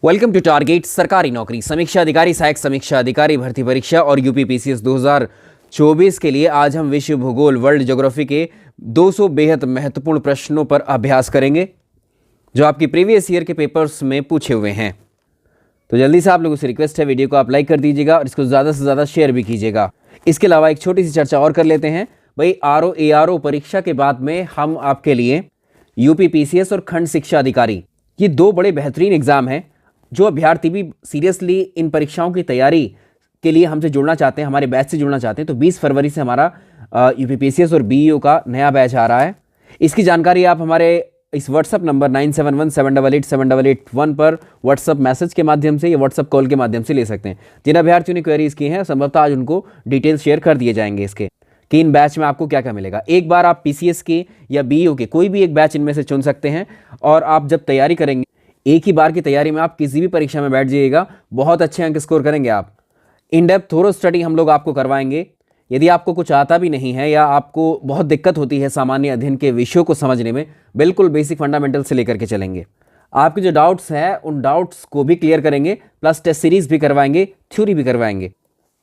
Welcome to target सरकारी नौकरी समीक्षा अधिकारी सहायक समीक्षा अधिकारी भर्ती परीक्षा और यूपीपीसीएस 2024 के लिए आज हम विश्व भूगोल वर्ल्ड ज्योग्राफी के 200 बेहद महत्वपूर्ण प्रश्नों पर अभ्यास करेंगे जो आपकी प्रीवियस ईयर के पेपर्स में पूछे हुए हैं। तो जल्दी से आप लोगों से रिक्वेस्ट है, वीडियो को आप लाइक कर दीजिएगा और इसको ज़्यादा से ज़्यादा शेयर भी कीजिएगा। इसके अलावा एक छोटी सी चर्चा और कर लेते हैं भाई। ARO परीक्षा के बाद में हम आपके लिए यूपीपीसीएस और खंड शिक्षा अधिकारी, ये दो बड़े बेहतरीन एग्जाम हैं। जो अभ्यर्थी भी सीरियसली इन परीक्षाओं की तैयारी के लिए हमसे जुड़ना चाहते हैं, हमारे बैच से जुड़ना चाहते हैं, तो 20 फरवरी से हमारा यूपीपीसीएस और बीईओ का नया बैच आ रहा है। इसकी जानकारी आप हमारे इस व्हाट्सअप नंबर 9717887881 पर व्हाट्सअप मैसेज के माध्यम से या व्हाट्सअप कॉल के माध्यम से ले सकते हैं। जिन अभ्यर्थियों ने क्वेरीज की हैं संभवतः आज उनको डिटेल्स शेयर कर दिए जाएंगे इसके कि इन बैच में आपको क्या क्या मिलेगा। एक बार आप पीसीएस के या बीईओ के कोई भी एक बैच इनमें से चुन सकते हैं और आप जब तैयारी करेंगे, एक ही बार की तैयारी में आप किसी भी परीक्षा में बैठ जाइएगा, बहुत अच्छे अंक स्कोर करेंगे आप। इन डेप्थ थोरो स्टडी हम लोग आपको करवाएंगे। यदि आपको कुछ आता भी नहीं है या आपको बहुत दिक्कत होती है सामान्य अध्ययन के विषयों को समझने में, बिल्कुल बेसिक फंडामेंटल से लेकर के चलेंगे। आपके जो डाउट्स हैं उन डाउट्स को भी क्लियर करेंगे, प्लस टेस्ट सीरीज भी करवाएंगे, थ्योरी भी करवाएंगे।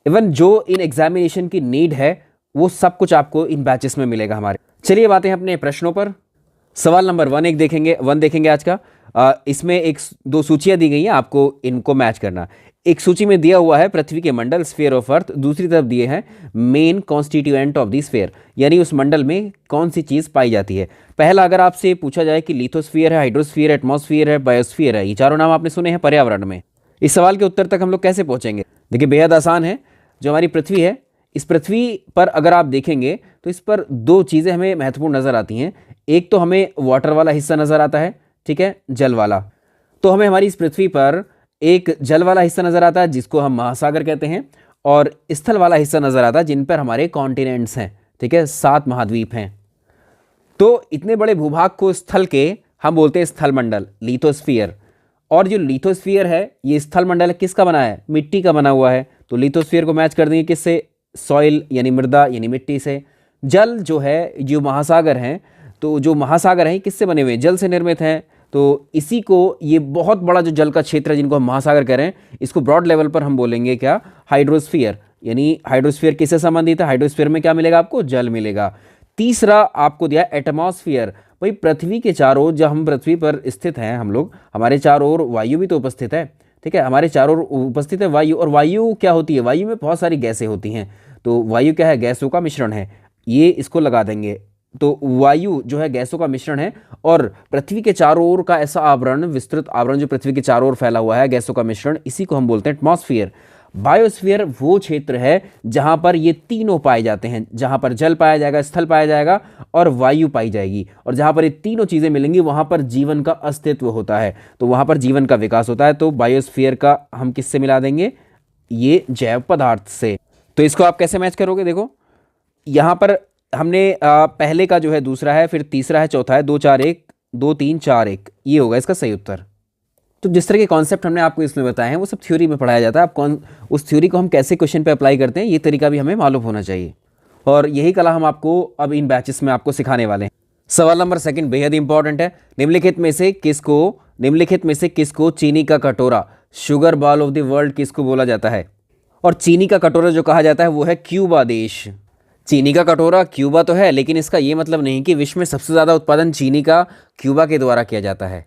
इवन जो इन एग्जामिनेशन की नीड है वो सब कुछ आपको इन बैचेस में मिलेगा हमारे। चलिए बातें हैं अपने प्रश्नों पर। सवाल नंबर 1 देखेंगे आज का। इसमें एक दो सूचियां दी गई हैं, आपको इनको मैच करना। एक सूची में दिया हुआ है पृथ्वी के मंडल स्फीयर ऑफ अर्थ, दूसरी तरफ दिए हैं main constituent of the sphere, यानी उस मंडल में कौन सी चीज़ पाई जाती है। पहला अगर आपसे पूछा जाए कि लिथोस्फीयर है, हाइड्रोस्फीयर है, एटमॉस्फेयर है, बायोस्फीयर है, ये चारों नाम आपने सुने हैं पर्यावरण में। इस सवाल के उत्तर तक हम लोग कैसे पहुंचेंगे? देखिए बेहद आसान है। जो हमारी पृथ्वी है, इस पृथ्वी पर अगर आप देखेंगे तो इस पर दो चीज़ें हमें महत्वपूर्ण नज़र आती हैं। एक तो हमें वाटर वाला हिस्सा नज़र आता है, ठीक है, जल वाला। तो हमें हमारी इस पृथ्वी पर एक जल वाला हिस्सा नज़र आता है जिसको हम महासागर कहते हैं, और स्थल वाला हिस्सा नज़र आता है जिन पर हमारे कॉन्टिनेंट्स हैं, ठीक है, 7 महाद्वीप हैं। तो इतने बड़े भूभाग को स्थल के हम बोलते हैं स्थल मंडल, लिथोस्फीयर। और जो लिथोस्फीयर है ये स्थल मंडल किसका बना है? मिट्टी का बना हुआ है। तो लिथोस्फीयर को मैच कर देंगे किससे? सॉइल यानी मृदा यानी मिट्टी से। जल जो है, जो महासागर हैं, तो जो महासागर हैं किससे बने हुए हैं? जल से निर्मित हैं। तो इसी को, ये बहुत बड़ा जो जल का क्षेत्र है जिनको हम महासागर कह रहे हैं, इसको ब्रॉड लेवल पर हम बोलेंगे क्या? हाइड्रोस्फीयर। यानी हाइड्रोस्फीयर किससे संबंधित है? हाइड्रोस्फीयर में क्या मिलेगा आपको? जल मिलेगा। तीसरा आपको दिया एटमॉस्फेयर। भाई पृथ्वी के चारों ओर, जब हम पृथ्वी पर स्थित हैं हम लोग, हमारे चारों ओर वायु भी तो उपस्थित है, ठीक है, हमारे चारों ओर उपस्थित है वायु। और वायु क्या होती है? वायु में बहुत सारी गैसें होती हैं। तो वायु क्या है? गैसों का मिश्रण है। ये इसको लगा देंगे। तो वायु जो है गैसों का मिश्रण है, और पृथ्वी के चारों ओर का ऐसा आवरण, विस्तृत आवरण जो पृथ्वी के चारों ओर फैला हुआ है, गैसों का मिश्रण, इसी को हम बोलते हैं एटमॉस्फेयर। बायोस्फीयर वो क्षेत्र है जहां पर ये तीनों पाए जाते हैं, जहां पर जल पाया जाएगा, स्थल पाया जाएगा और वायु पाई जाएगी। और जहां पर ये तीनों चीजें मिलेंगी वहां पर जीवन का अस्तित्व होता है, तो वहां पर जीवन का विकास होता है। तो बायोस्फीयर का हम किससे मिला देंगे? ये जैव पदार्थ से। तो इसको आप कैसे मैच करोगे? देखो यहां पर हमने पहले का जो है दूसरा है, फिर तीसरा है, चौथा है, 2 4 1 2 3 4 1, ये होगा इसका सही उत्तर। तो जिस तरह के कॉन्सेप्ट हमने आपको इसमें बताए हैं वो सब थ्योरी में पढ़ाया जाता है। अब उस थ्योरी को हम कैसे क्वेश्चन पे अप्लाई करते हैं, ये तरीका भी हमें मालूम होना चाहिए, और यही कला हम आपको अब इन बैचेस में आपको सिखाने वाले हैं। सवाल नंबर 2 बेहद इंपॉर्टेंट है। निम्नलिखित में से किसको चीनी का कटोरा, sugar ball of the world किसको बोला जाता है? और चीनी का कटोरा जो कहा जाता है वो है क्यूबा देश। चीनी का कटोरा क्यूबा तो है, लेकिन इसका ये मतलब नहीं कि विश्व में सबसे ज़्यादा उत्पादन चीनी का क्यूबा के द्वारा किया जाता है।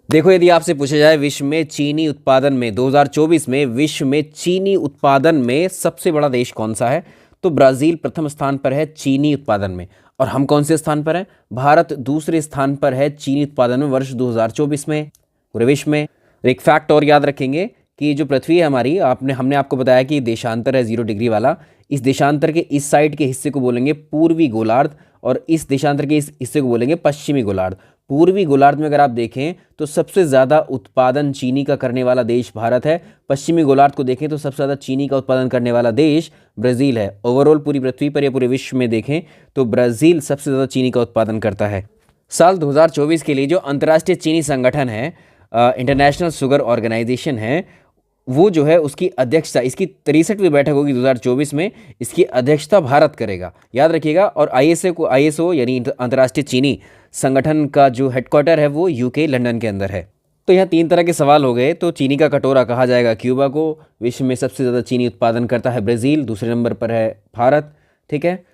देखो यदि आपसे पूछा जाए विश्व में चीनी उत्पादन में 2024 में विश्व में चीनी उत्पादन में सबसे बड़ा देश कौन सा है, तो ब्राज़ील प्रथम स्थान पर है चीनी उत्पादन में। और हम कौन से स्थान पर हैं? भारत दूसरे स्थान पर है चीनी उत्पादन में वर्ष 2024 में पूरे विश्व में। एक फैक्ट और याद रखेंगे कि जो पृथ्वी है हमारी, हमने आपको बताया कि देशांतर है 0 डिग्री वाला। इस देशांतर के इस साइड के हिस्से को बोलेंगे पूर्वी गोलार्ध, और इस देशांतर के इस हिस्से को बोलेंगे पश्चिमी गोलार्ध। पूर्वी गोलार्ध में अगर आप देखें तो सबसे ज़्यादा उत्पादन चीनी का करने वाला देश भारत है। पश्चिमी गोलार्ध को देखें तो सबसे ज़्यादा चीनी का उत्पादन करने वाला देश ब्राज़ील है। ओवरऑल पूरी पृथ्वी पर या पूरे विश्व में देखें तो ब्राज़ील सबसे ज़्यादा चीनी का उत्पादन करता है। साल 2024 के लिए जो अंतर्राष्ट्रीय चीनी संगठन है, इंटरनेशनल शुगर ऑर्गेनाइजेशन है, वो जो है उसकी अध्यक्षता, इसकी 63वीं बैठक होगी 2024 में, इसकी अध्यक्षता भारत करेगा, याद रखिएगा। और आईएसओ यानी अंतर्राष्ट्रीय चीनी संगठन का जो हेडक्वार्टर है वो यूके लंदन के अंदर है। तो यहाँ 3 तरह के सवाल हो गए। तो चीनी का कटोरा कहा जाएगा क्यूबा को। विश्व में सबसे ज़्यादा चीनी उत्पादन करता है ब्राज़ील, दूसरे नंबर पर है भारत। ठीक है,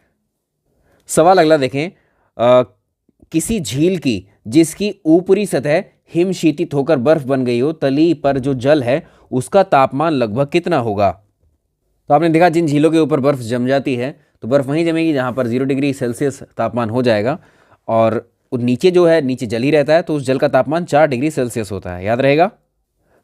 सवाल अगला देखें। किसी झील की जिसकी ऊपरी सतह हिमशीतित होकर बर्फ बन गई हो, तली पर जो जल है उसका तापमान लगभग कितना होगा? तो आपने देखा जिन झीलों के ऊपर बर्फ जम जाती है तो बर्फ वहीं जमेगी जहाँ पर 0 डिग्री सेल्सियस तापमान हो जाएगा, और नीचे जो है, नीचे जल ही रहता है, तो उस जल का तापमान 4 डिग्री सेल्सियस होता है। याद रहेगा।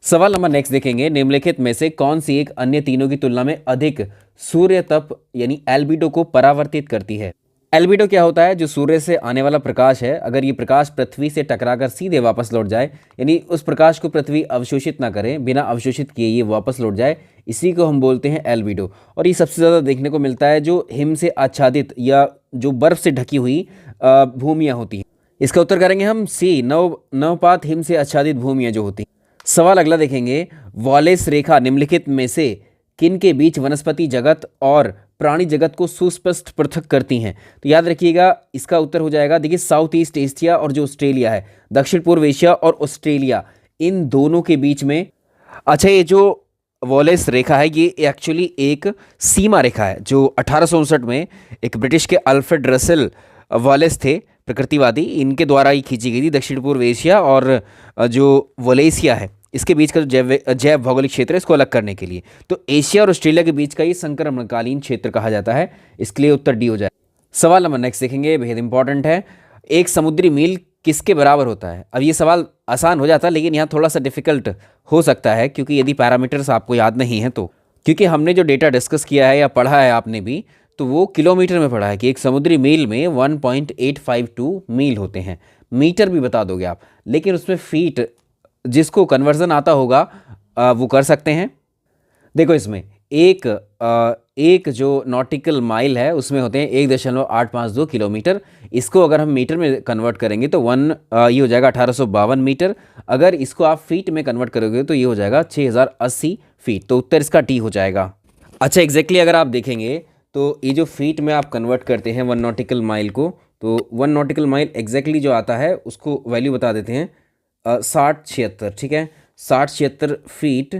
सवाल नंबर नेक्स्ट देखेंगे। निम्नलिखित में से कौन सी एक अन्य तीनों की तुलना में अधिक सूर्य तप यानी एल्बिडो को परावर्तित करती है? एल्बिडो क्या होता है? जो सूर्य से आने वाला प्रकाश है, अगर ये प्रकाश पृथ्वी से टकराकर सीधे वापस लौट जाए, यानी उस प्रकाश को पृथ्वी अवशोषित ना करे, बिना अवशोषित किए ये वापस लौट जाए, इसी को हम बोलते हैं एल्बिडो। और ये सबसे ज़्यादा देखने को मिलता है जो हिम से आच्छादित या जो बर्फ से ढकी हुई भूमियाँ होती हैं। इसका उत्तर करेंगे हम सी, नवपात हिम से आच्छादित भूमियाँ जो होती हैं। सवाल अगला देखेंगे। वॉलेस रेखा निम्नलिखित में से किन के बीच वनस्पति जगत और प्राणी जगत को सुस्पष्ट पृथक करती हैं? तो याद रखिएगा, इसका उत्तर हो जाएगा, देखिए, साउथ ईस्ट एशिया और जो ऑस्ट्रेलिया है, दक्षिण पूर्व एशिया और ऑस्ट्रेलिया, इन दोनों के बीच में। अच्छा, ये जो वॉलेस रेखा है ये एक्चुअली एक सीमा रेखा है जो 1859 में एक ब्रिटिश के अल्फ्रेड रसेल वॉलेस थे, प्रकृतिवादी, इनके द्वारा ही खींची गई थी। दक्षिण पूर्व एशिया और जो वोलेशिया है इसके बीच का जो जैव भौगोलिक क्षेत्र है इसको अलग करने के लिए, तो एशिया और ऑस्ट्रेलिया के बीच का ये संक्रमणकालीन क्षेत्र कहा जाता है। इसके लिए उत्तर डी हो जाए। सवाल नंबर नेक्स्ट देखेंगे, बेहद इंपॉर्टेंट है। एक समुद्री मील किसके बराबर होता है? अब ये सवाल आसान हो जाता है, लेकिन यहाँ थोड़ा सा डिफिकल्ट हो सकता है, क्योंकि यदि पैरामीटर्स आपको याद नहीं है तो, क्योंकि हमने जो डेटा डिस्कस किया है या पढ़ा है आपने भी, तो वो किलोमीटर में पढ़ा है कि एक समुद्री मील में 1.852 मील होते हैं। मीटर भी बता दोगे आप, लेकिन उसमें फीट जिसको कन्वर्जन आता होगा वो कर सकते हैं। देखो, इसमें एक जो नॉटिकल माइल है उसमें होते हैं 1.852 किलोमीटर। इसको अगर हम मीटर में कन्वर्ट करेंगे तो ये हो जाएगा 1852 मीटर। अगर इसको आप फीट में कन्वर्ट करोगे तो ये हो जाएगा 6080 फीट। तो उत्तर इसका टी हो जाएगा। अच्छा, एग्जैक्टली अगर आप देखेंगे तो ये जो फीट में आप कन्वर्ट करते हैं 1 नॉटिकल माइल को, तो 1 नॉटिकल माइल एग्जैक्टली जो आता है उसको वैल्यू बता देते हैं 6076। ठीक है, 6076 फीट,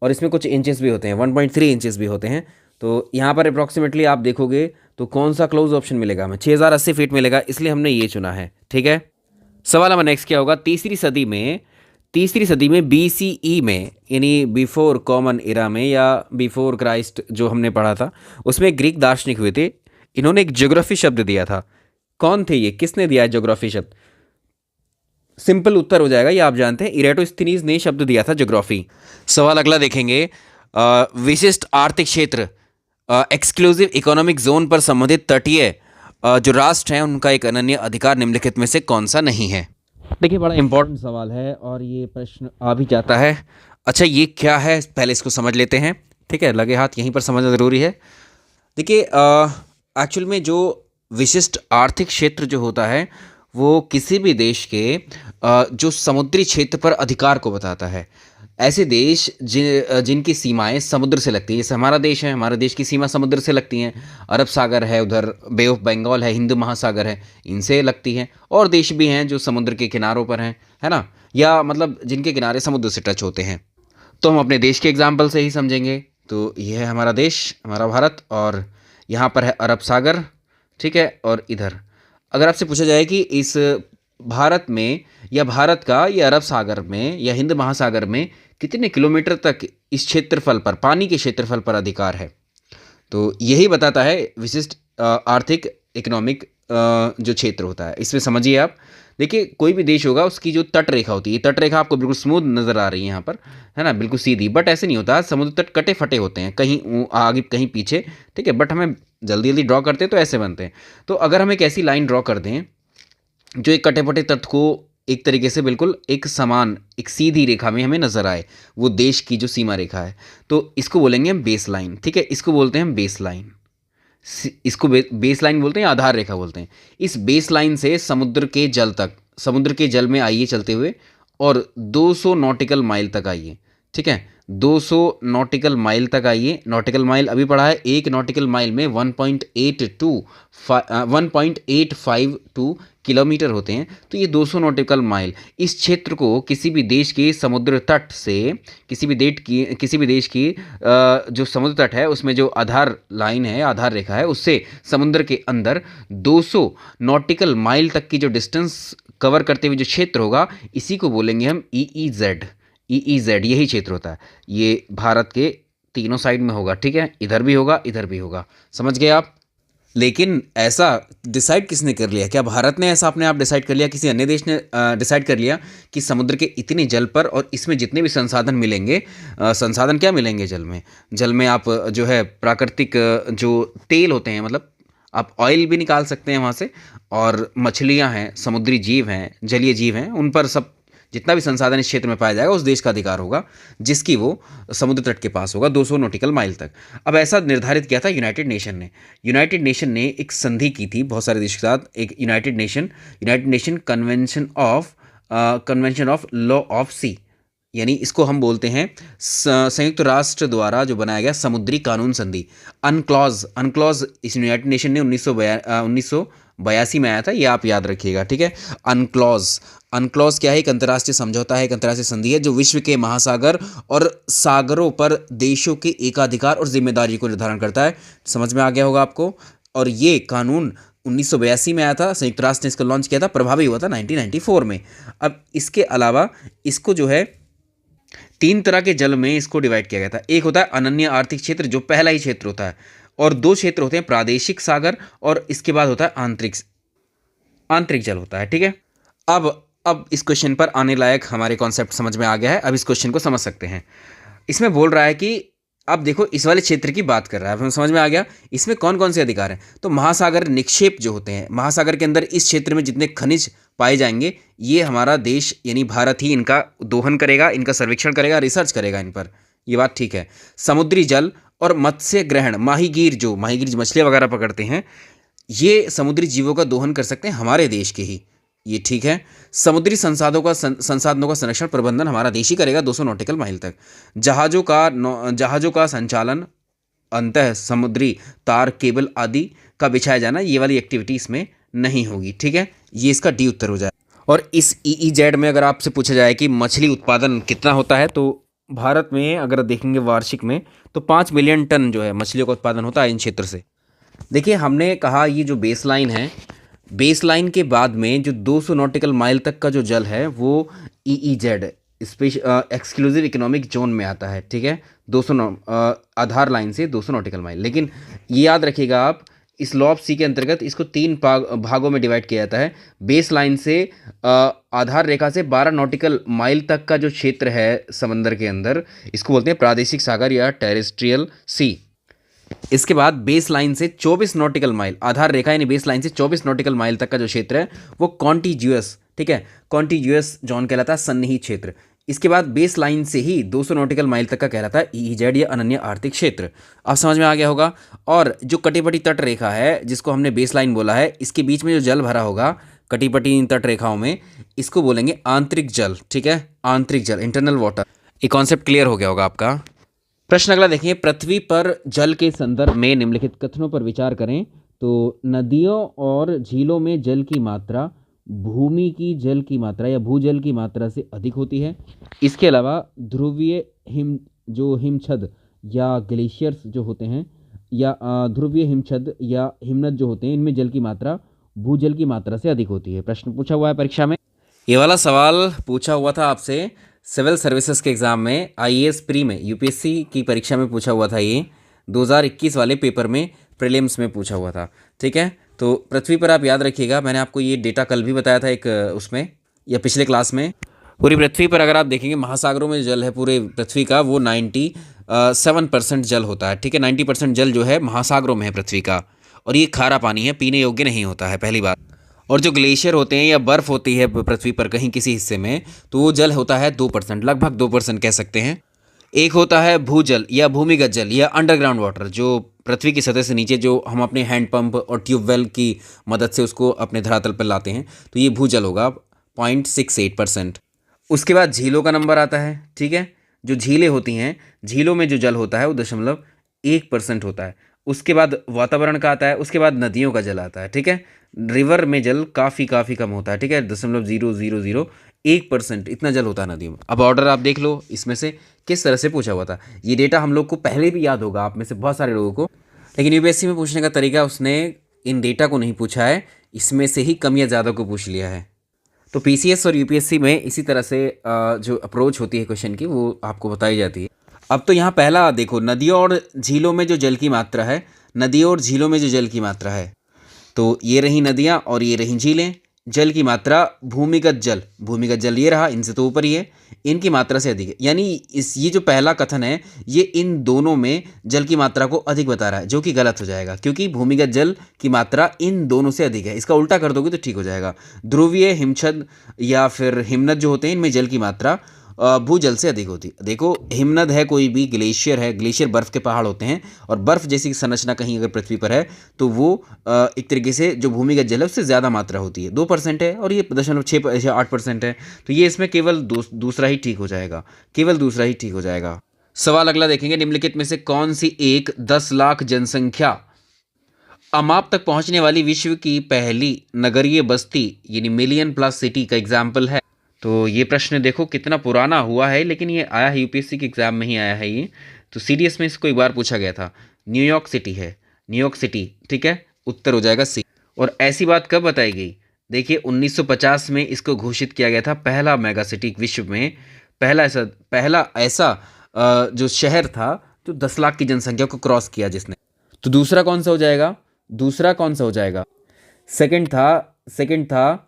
और इसमें कुछ इंचेस भी होते हैं, 1.3 इंचेस भी होते हैं। तो यहाँ पर अप्रॉक्सीमेटली आप देखोगे तो कौन सा क्लोज ऑप्शन मिलेगा हमें? 6080 फीट मिलेगा, इसलिए हमने ये चुना है। ठीक है, सवाल नंबर नेक्स्ट क्या होगा। तीसरी सदी में BCE में, यानी बिफोर कॉमन इरा में या बिफोर क्राइस्ट जो हमने पढ़ा था, उसमें ग्रीक दार्शनिक हुए थे। इन्होंने एक ज्योग्राफी शब्द दिया था। कौन थे ये? किसने दिया है ज्योग्राफी शब्द? सिंपल उत्तर हो जाएगा, ये आप जानते हैं, इरेटोस्थनीज ने शब्द दिया था ज्योग्राफी। सवाल अगला देखेंगे। विशिष्ट आर्थिक क्षेत्र एक्सक्लूसिव इकोनॉमिक जोन पर संबंधित तटीय जो राष्ट्र हैं उनका एक अनन्य अधिकार निम्नलिखित में से कौन सा नहीं है? देखिए, बड़ा इंपॉर्टेंट सवाल है और ये प्रश्न आ भी जाता है। अच्छा, ये क्या है, पहले इसको समझ लेते हैं। ठीक है, लगे हाथ यहीं पर समझना ज़रूरी है। देखिए, एक्चुअल में जो विशिष्ट आर्थिक क्षेत्र जो होता है वो किसी भी देश के जो समुद्री क्षेत्र पर अधिकार को बताता है। ऐसे देश जिनकी सीमाएं समुद्र से लगती हैं, जैसे हमारा देश है, हमारे देश की सीमा समुद्र से लगती हैं। अरब सागर है, उधर बे ऑफ बंगाल है, हिंद महासागर है, इनसे लगती हैं। और देश भी हैं जो समुद्र के किनारों पर हैं, है ना, या मतलब जिनके किनारे समुद्र से टच होते हैं। तो हम अपने देश के एग्जाम्पल से ही समझेंगे। तो यह है हमारा देश, हमारा भारत, और यहाँ पर है अरब सागर। ठीक है, और इधर अगर आपसे पूछा जाए कि इस भारत में या भारत का या अरब सागर में या हिंद महासागर में कितने किलोमीटर तक इस क्षेत्रफल पर, पानी के क्षेत्रफल पर अधिकार है, तो यही बताता है विशिष्ट आर्थिक इकोनॉमिक जो क्षेत्र होता है। इसमें समझिए आप, देखिए, कोई भी देश होगा उसकी जो तट रेखा होती है, तट रेखा आपको बिल्कुल स्मूथ नज़र आ रही है यहाँ पर, है ना, बिल्कुल सीधी, बट ऐसे नहीं होता। समुद्र तट कटे फटे होते हैं, कहीं आगे कहीं पीछे। ठीक है, बट हमें जल्दी जल्दी ड्रॉ करते हैं तो ऐसे बनते हैं। तो अगर हम एक ऐसी लाइन ड्रॉ कर दें जो एक कटे फटे तट को एक तरीके से बिल्कुल एक समान, एक सीधी रेखा में हमें नजर आए, वो देश की जो सीमा रेखा है, तो इसको बोलेंगे हम बेस लाइन। ठीक है, इसको बोलते हैं हम बेस लाइन। इसको बेस लाइन बोलते हैं, आधार रेखा बोलते हैं। इस बेस लाइन से समुद्र के जल तक, समुद्र के जल में आइए चलते हुए, और 200 नॉटिकल माइल तक आइए। ठीक है, 200 नॉटिकल माइल तक आइए। नॉटिकल माइल अभी पढ़ा है, एक नॉटिकल माइल में 1.852 किलोमीटर होते हैं, तो ये 200 नॉटिकल माइल। इस क्षेत्र को किसी भी देश के समुद्र तट से, किसी भी देश की जो समुद्र तट है उसमें जो आधार लाइन है, आधार रेखा है, उससे समुद्र के अंदर 200 नॉटिकल माइल तक की जो डिस्टेंस कवर करते हुए जो क्षेत्र होगा, इसी को बोलेंगे हम EEZ। EEZ यही क्षेत्र होता है। ये भारत के तीनों साइड में होगा, ठीक है, इधर भी होगा, इधर भी होगा। समझ गए आप? लेकिन ऐसा डिसाइड किसने कर लिया? क्या भारत ने ऐसा अपने आप डिसाइड कर लिया, किसी अन्य देश ने डिसाइड कर लिया कि समुद्र के इतने जल पर और इसमें जितने भी संसाधन मिलेंगे, संसाधन क्या मिलेंगे जल में? जल में आप जो है प्राकृतिक जो तेल होते हैं, मतलब आप ऑयल भी निकाल सकते हैं वहाँ से, और मछलियाँ हैं, समुद्री जीव हैं, जलीय जीव हैं, उन पर सब जितना भी संसाधन इस क्षेत्र में पाया जाएगा उस देश का अधिकार होगा, जिसकी वो समुद्र तट के पास होगा 200 नॉटिकल माइल तक। अब ऐसा निर्धारित किया था यूनाइटेड नेशन ने एक संधि की थी बहुत सारे देशों के साथ, एक united nation convention of law of sea, यानी इसको हम बोलते हैं संयुक्त राष्ट्र द्वारा जो बनाया गया समुद्री कानून संधि। अनक्लॉज इस यूनाइटेड नेशन ने 1982 में आया था, ये आप याद रखिएगा, ठीक है। अनक्लॉज क्या है? एक अंतर्राष्ट्रीय समझौता है, एक अंतर्राष्ट्रीय संधि है जो विश्व के महासागर और सागरों पर देशों के एकाधिकार और जिम्मेदारी को निर्धारण करता है। समझ में आ गया होगा आपको। और ये कानून 1982 में आया था, संयुक्त राष्ट्र ने इसको लॉन्च किया था, प्रभावी हुआ था 1994 में। अब इसके अलावा इसको जो है 3 तरह के जल में इसको डिवाइड किया गया था। एक होता है अनन्य आर्थिक क्षेत्र, जो पहला ही क्षेत्र होता है, और 2 क्षेत्र होते हैं प्रादेशिक सागर, और इसके बाद होता है आंतरिक जल होता है, ठीक है। अब इस क्वेश्चन पर आने लायक हमारे कॉन्सेप्ट समझ में आ गया है। अब इस क्वेश्चन को समझ सकते हैं। इसमें बोल रहा है कि अब देखो इस वाले क्षेत्र की बात कर रहा है, अब हमें समझ में आ गया इसमें कौन कौन से अधिकार हैं। तो महासागर निक्षेप जो होते हैं, महासागर के अंदर इस क्षेत्र में जितने खनिज पाए जाएंगे, ये हमारा देश यानी भारत ही इनका दोहन करेगा, इनका सर्वेक्षण करेगा, रिसर्च करेगा इन पर, ये बात ठीक है। समुद्री जल और मत्स्य ग्रहण, माहीगीर जो मछलियाँ वगैरह पकड़ते हैं, ये समुद्री जीवों का दोहन कर सकते हैं हमारे देश के ही, ये ठीक है। समुद्री संसाधनों का संरक्षण प्रबंधन हमारा देश ही करेगा 200 नॉटिकल माइल तक। जहाज़ों का संचालन, अंतः समुद्री तार केबल आदि का बिछाया जाना, ये वाली एक्टिविटी इसमें नहीं होगी, ठीक है। ये इसका डी उत्तर हो जाए। और इस EEZ में अगर आपसे पूछा जाए कि मछली उत्पादन कितना होता है, तो भारत में अगर देखेंगे वार्षिक में तो 5 मिलियन टन जो है मछलियों का उत्पादन होता है इन क्षेत्र से। देखिए हमने कहा ये जो बेसलाइन है, बेसलाइन के बाद में जो 200 नॉटिकल माइल तक का जो जल है वो EEZ एक्सक्लूसिव इकोनॉमिक जोन में आता है, ठीक है। 200 आधार लाइन से 200 नॉटिकल माइल। लेकिन ये याद रखिएगा आप, इस लॉ ऑफ सी के अंतर्गत इसको 3 भागों में डिवाइड किया जाता है। बेस लाइन से आधार रेखा से 12 नॉटिकल माइल तक का जो क्षेत्र है समंदर के अंदर, इसको बोलते हैं प्रादेशिक सागर या टेरेस्ट्रियल सी। इसके बाद बेस लाइन से 24 नॉटिकल माइल, आधार रेखा यानी बेस लाइन से 24 नॉटिकल माइल तक का जो क्षेत्र है वो कॉन्टिग्यूअस, ठीक है, कॉन्टिग्यूअस जोन कहलाता है, सन्निहित क्षेत्र। इसके बाद बेस लाइन से ही 200 नॉटिकल माइल तक का कहलाता है EEZ या अनन्य आर्थिक क्षेत्र। अब समझ में आ गया होगा। और जो कटिपटी तट रेखा है जिसको हमने बेस लाइन बोला है, इसके बीच में जो जल भरा होगा कटिपटी तट रेखाओं में, इसको बोलेंगे आंतरिक जल, ठीक है, आंतरिक जल, इंटरनल वाटर। ये कॉन्सेप्ट क्लियर हो गया होगा आपका। प्रश्न अगला देखिए, पृथ्वी पर जल के संदर्भ में निम्नलिखित कथनों पर विचार करें। तो नदियों और झीलों में जल की मात्रा भूमि की जल की मात्रा या भूजल की मात्रा से अधिक होती है। इसके अलावा ध्रुवीय हिमछद या ग्लेशियर्स जो होते हैं, या ध्रुवीय हिमछद या हिमनद जो होते हैं, इनमें जल की मात्रा भूजल की मात्रा से अधिक होती है। प्रश्न पूछा हुआ है परीक्षा में, ये वाला सवाल पूछा हुआ था आपसे सिविल सर्विसेज के एग्ज़ाम में, IAS प्री में, UPSC की परीक्षा में पूछा हुआ था। ये 2021 वाले पेपर में प्रीलिम्स में पूछा हुआ था, ठीक है। तो पृथ्वी पर आप याद रखिएगा, मैंने आपको ये डेटा कल भी बताया था एक उसमें या पिछले क्लास में। पूरी पृथ्वी पर अगर आप देखेंगे महासागरों में जल है पूरे पृथ्वी का, वो 97% जल होता है, ठीक है। 90% जल जो है महासागरों में है पृथ्वी का, और ये खारा पानी है, पीने योग्य नहीं होता है, पहली बात। और जो ग्लेशियर होते हैं या बर्फ़ होती है पृथ्वी पर कहीं किसी हिस्से में, तो वो जल होता है 2%, लगभग 2% कह सकते हैं। एक होता है भूजल या भूमिगत जल या अंडरग्राउंड वाटर, जो पृथ्वी की सतह से नीचे जो हम अपने हैंडपंप और ट्यूबवेल की मदद से उसको अपने धरातल पर लाते हैं, तो ये भूजल होगा 0.68%। उसके बाद झीलों का नंबर आता है, ठीक है। जो झीलें होती हैं, झीलों में जो जल होता है वो 0.1% होता है। उसके बाद वातावरण का आता है, उसके बाद नदियों का जल आता है। ठीक है, रिवर में जल काफ़ी काफ़ी कम होता है। ठीक है, 0.0001% इतना जल होता है नदियों में। अब ऑर्डर आप देख लो इसमें से किस तरह से पूछा हुआ था। ये डेटा हम लोग को पहले भी याद होगा, आप में से बहुत सारे लोगों को, लेकिन यूपीएससी में पूछने का तरीका उसने इन डेटा को नहीं पूछा है, इसमें से ही कम या ज़्यादा को पूछ लिया है। तो पीसीएस और यूपीएससी में इसी तरह से जो अप्रोच होती है क्वेश्चन की वो आपको बताई जाती है। अब तो यहाँ पहला देखो, नदियों और झीलों में जो जल की मात्रा है, नदियों और झीलों में जो जल की मात्रा है, तो ये रही नदियाँ और ये रही झीलें। जल की मात्रा भूमिगत जल ये रहा, इनसे तो ऊपर ही है, इनकी मात्रा से अधिक है। यानी ये जो पहला कथन है ये इन दोनों में जल की मात्रा को अधिक बता रहा है, जो कि गलत हो जाएगा, क्योंकि भूमिगत जल की मात्रा इन दोनों से अधिक है। इसका उल्टा कर दोगे तो ठीक हो जाएगा। ध्रुवीय हिमछद या फिर हिमनद जो होते हैं, इनमें जल की मात्रा भूजल से अधिक होती है। देखो, हिमनद है कोई भी ग्लेशियर है, ग्लेशियर बर्फ़ के पहाड़ होते हैं, और बर्फ़ जैसी संरचना कहीं अगर पृथ्वी पर है तो वो एक तरीके से जो भूमिगत जल है उससे ज़्यादा मात्रा होती है, 2% है, और ये 0.6-8% है। तो ये इसमें केवल दूसरा ही ठीक हो जाएगा, केवल दूसरा ही ठीक हो जाएगा। सवाल अगला देखेंगे, निम्नलिखित में से कौन सी एक 10 लाख जनसंख्या अमाप तक पहुंचने वाली विश्व की पहली नगरीय बस्ती यानी मिलियन प्लस सिटी का एग्जाम्पल है। तो ये प्रश्न देखो कितना पुराना हुआ है, लेकिन ये आया है यूपीएससी के एग्जाम में ही आया है ये। तो सीडीएस में इसको एक बार पूछा गया था। न्यूयॉर्क सिटी है, न्यूयॉर्क सिटी। ठीक है, उत्तर हो जाएगा सी। और ऐसी बात कब बताई गई? देखिए 1950 में इसको घोषित किया गया था पहला मेगा सिटी विश्व में, पहला ऐसा जो शहर था जो 10 लाख की जनसंख्या को क्रॉस किया जिसने। तो दूसरा कौन सा हो जाएगा? दूसरा कौन सा हो जाएगा? सेकंड था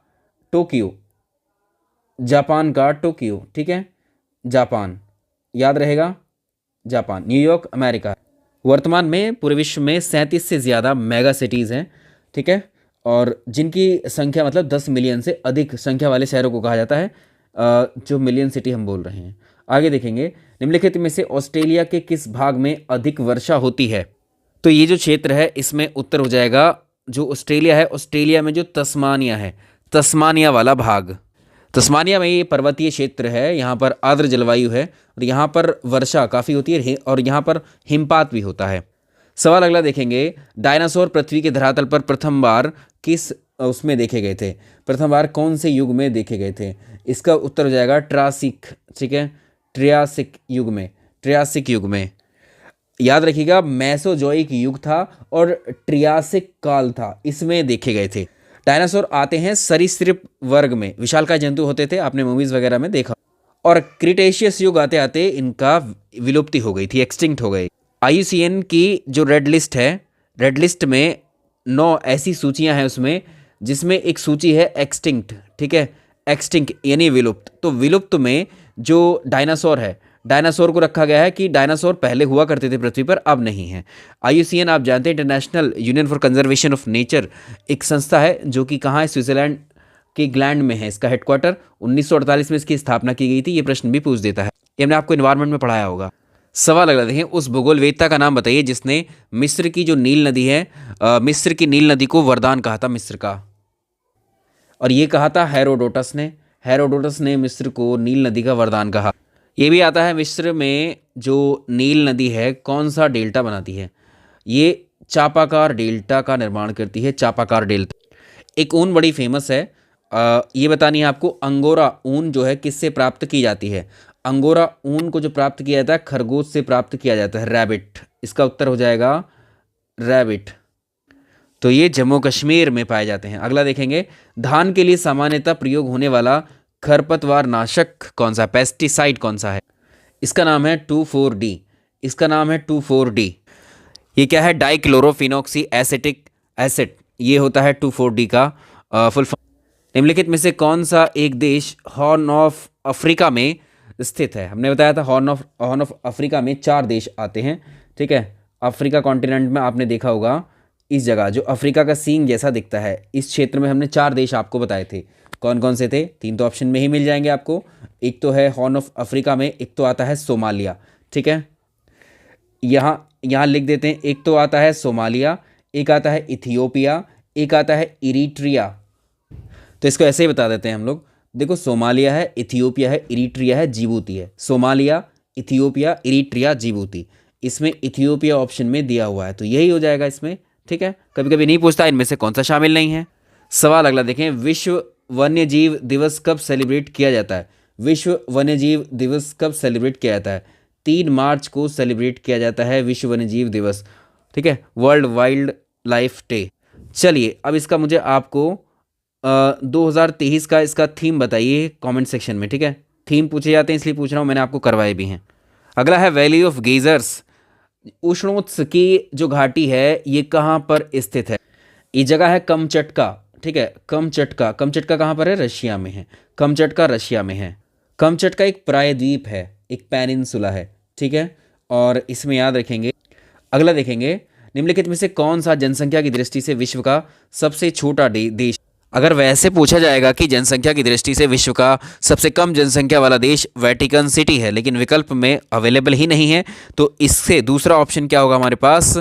टोक्यो, जापान का टोक्यो। ठीक है, जापान याद रहेगा, जापान। New York America. वर्तमान में पूरे विश्व में 37 से ज़्यादा मेगा सिटीज़ हैं। ठीक है, और जिनकी संख्या मतलब 10 मिलियन से अधिक संख्या वाले शहरों को कहा जाता है, जो मिलियन सिटी हम बोल रहे हैं। आगे देखेंगे, निम्नलिखित में से ऑस्ट्रेलिया के किस भाग में अधिक वर्षा होती है? तो ये जो क्षेत्र है इसमें उत्तर हो जाएगा जो ऑस्ट्रेलिया है, ऑस्ट्रेलिया में जो तस्मानिया है, तस्मानिया वाला भाग। तस्मानिया में ये पर्वतीय क्षेत्र है, यहाँ पर आर्द्र जलवायु है और यहाँ पर वर्षा काफ़ी होती है और यहाँ पर हिमपात भी होता है। सवाल अगला देखेंगे, डायनासोर पृथ्वी के धरातल पर प्रथम बार किस उसमें देखे गए थे? प्रथम बार कौन से युग में देखे गए थे? इसका उत्तर हो जाएगा ट्रासिक। ठीक है, ट्रियासिक युग में, ट्रियासिक युग में। याद रखिएगा, मेसोजोइक युग था और ट्रियासिक काल था, इसमें देखे गए थे। डायनासोर आते हैं सरीसृप वर्ग में, विशालकाय जंतु होते थे, आपने मूवीज वगैरह में देखा। और क्रिटेशियस युग आते आते इनका विलुप्ति हो गई थी, एक्सटिंक्ट हो गए। IUCN की जो रेड लिस्ट है, रेड लिस्ट में 9 ऐसी सूचियां हैं उसमें, जिसमें एक सूची है एक्सटिंक्ट। ठीक है, एक्सटिंक्ट यानी विलुप्त। तो विलुप्त में जो डायनासोर है, डायनासोर को रखा गया है कि डायनासोर पहले हुआ करते थे पृथ्वी पर, अब नहीं है। IUCN आप जानते हैं, international union for conservation of nature, एक संस्था है जो कि कहाँ है? स्विट्जरलैंड के ग्लैंड में है इसका हेडक्वार्टर। 1948 में इसकी स्थापना की गई थी। ये प्रश्न भी पूछ देता है, ये हमने आपको इन्वायरमेंट में पढ़ाया होगा। सवाल अगला देखें, उस भूगोलवेत्ता का नाम बताइए जिसने मिस्र की जो नील नदी है, मिस्र की नील नदी को वरदान कहा था मिस्र का। और ये कहा था हेरोडोटस ने। हेरोडोटस ने मिस्र को नील नदी का वरदान कहा। ये भी आता है, मिस्र में जो नील नदी है कौन सा डेल्टा बनाती है? ये चापाकार डेल्टा का निर्माण करती है, चापाकार डेल्टा। एक ऊन बड़ी फेमस है, ये बतानी है आपको। अंगोरा ऊन जो है किससे प्राप्त की जाती है? अंगोरा ऊन को जो प्राप्त किया जाता है खरगोश से प्राप्त किया जाता है, रैबिट। इसका उत्तर हो जाएगा रैबिट। तो ये जम्मू कश्मीर में पाए जाते हैं। अगला देखेंगे, धान के लिए सामान्यतः प्रयोग होने वाला खरपतवार नाशक कौन सा, पेस्टिसाइड कौन सा है? इसका नाम है 2,4-D। इसका नाम है 2,4-D। ये क्या है? Dichlorophenoxy acetic acid. ये होता है 2,4-D का फुल फॉर्म। निम्नलिखित में से कौन सा एक देश हॉर्न ऑफ अफ्रीका में स्थित है? हमने बताया था हॉर्न ऑफ अफ्रीका में 4 देश आते हैं। ठीक है, अफ्रीका कॉन्टिनेंट में आपने देखा होगा इस जगह जो अफ्रीका का सींग जैसा दिखता है, इस क्षेत्र में हमने 4 देश आपको बताए थे। कौन कौन से थे? 3 तो ऑप्शन में ही मिल जाएंगे आपको। एक तो है हॉर्न ऑफ अफ्रीका में, एक तो आता है सोमालिया। ठीक है, यहाँ लिख देते हैं। एक तो आता है सोमालिया, एक आता है इथियोपिया, एक आता है इरिट्रिया। तो इसको ऐसे ही बता देते हैं हम लोग। देखो, सोमालिया है, इथियोपिया है, इरिट्रिया है, जिबूती है। Somalia, Ethiopia, Eritrea, Djibouti. इसमें इथियोपिया ऑप्शन में दिया हुआ है, तो यही हो जाएगा इसमें। ठीक है, कभी कभी नहीं पूछता इनमें से कौन सा शामिल नहीं है। सवाल अगला देखें, विश्व वन्य जीव दिवस कब सेलिब्रेट किया जाता है? विश्व वन्य जीव दिवस कब सेलिब्रेट किया जाता है? 3 मार्च को सेलिब्रेट किया जाता है विश्व वन्य जीव दिवस। ठीक है, वर्ल्ड वाइल्ड लाइफ डे। चलिए अब इसका मुझे आपको 2023 का इसका थीम बताइए कमेंट सेक्शन में। ठीक है, थीम पूछे जाते हैं इसलिए पूछ रहा हूँ, मैंने आपको करवाए भी हैं। अगला है वैली ऑफ गेजर्स, उष्णोत्स की जो घाटी है ये कहाँ पर स्थित है? ये जगह है कमचटका। ठीक है, कमचटका, कमचटका कहाँ पर है? रशिया में है। कमचटका रशिया में है। कमचटका एक प्रायद्वीप है, एक पेनिनसुला है। ठीक है, और इसमें याद रखेंगे। अगला देखेंगे, निम्नलिखित में से कौन सा जनसंख्या की दृष्टि से विश्व का सबसे छोटा देश? अगर वैसे पूछा जाएगा कि जनसंख्या की दृष्टि से विश्व का सबसे कम जनसंख्या वाला देश वेटिकन सिटी है, लेकिन विकल्प में अवेलेबल ही नहीं है, तो इससे दूसरा ऑप्शन क्या होगा हमारे पास?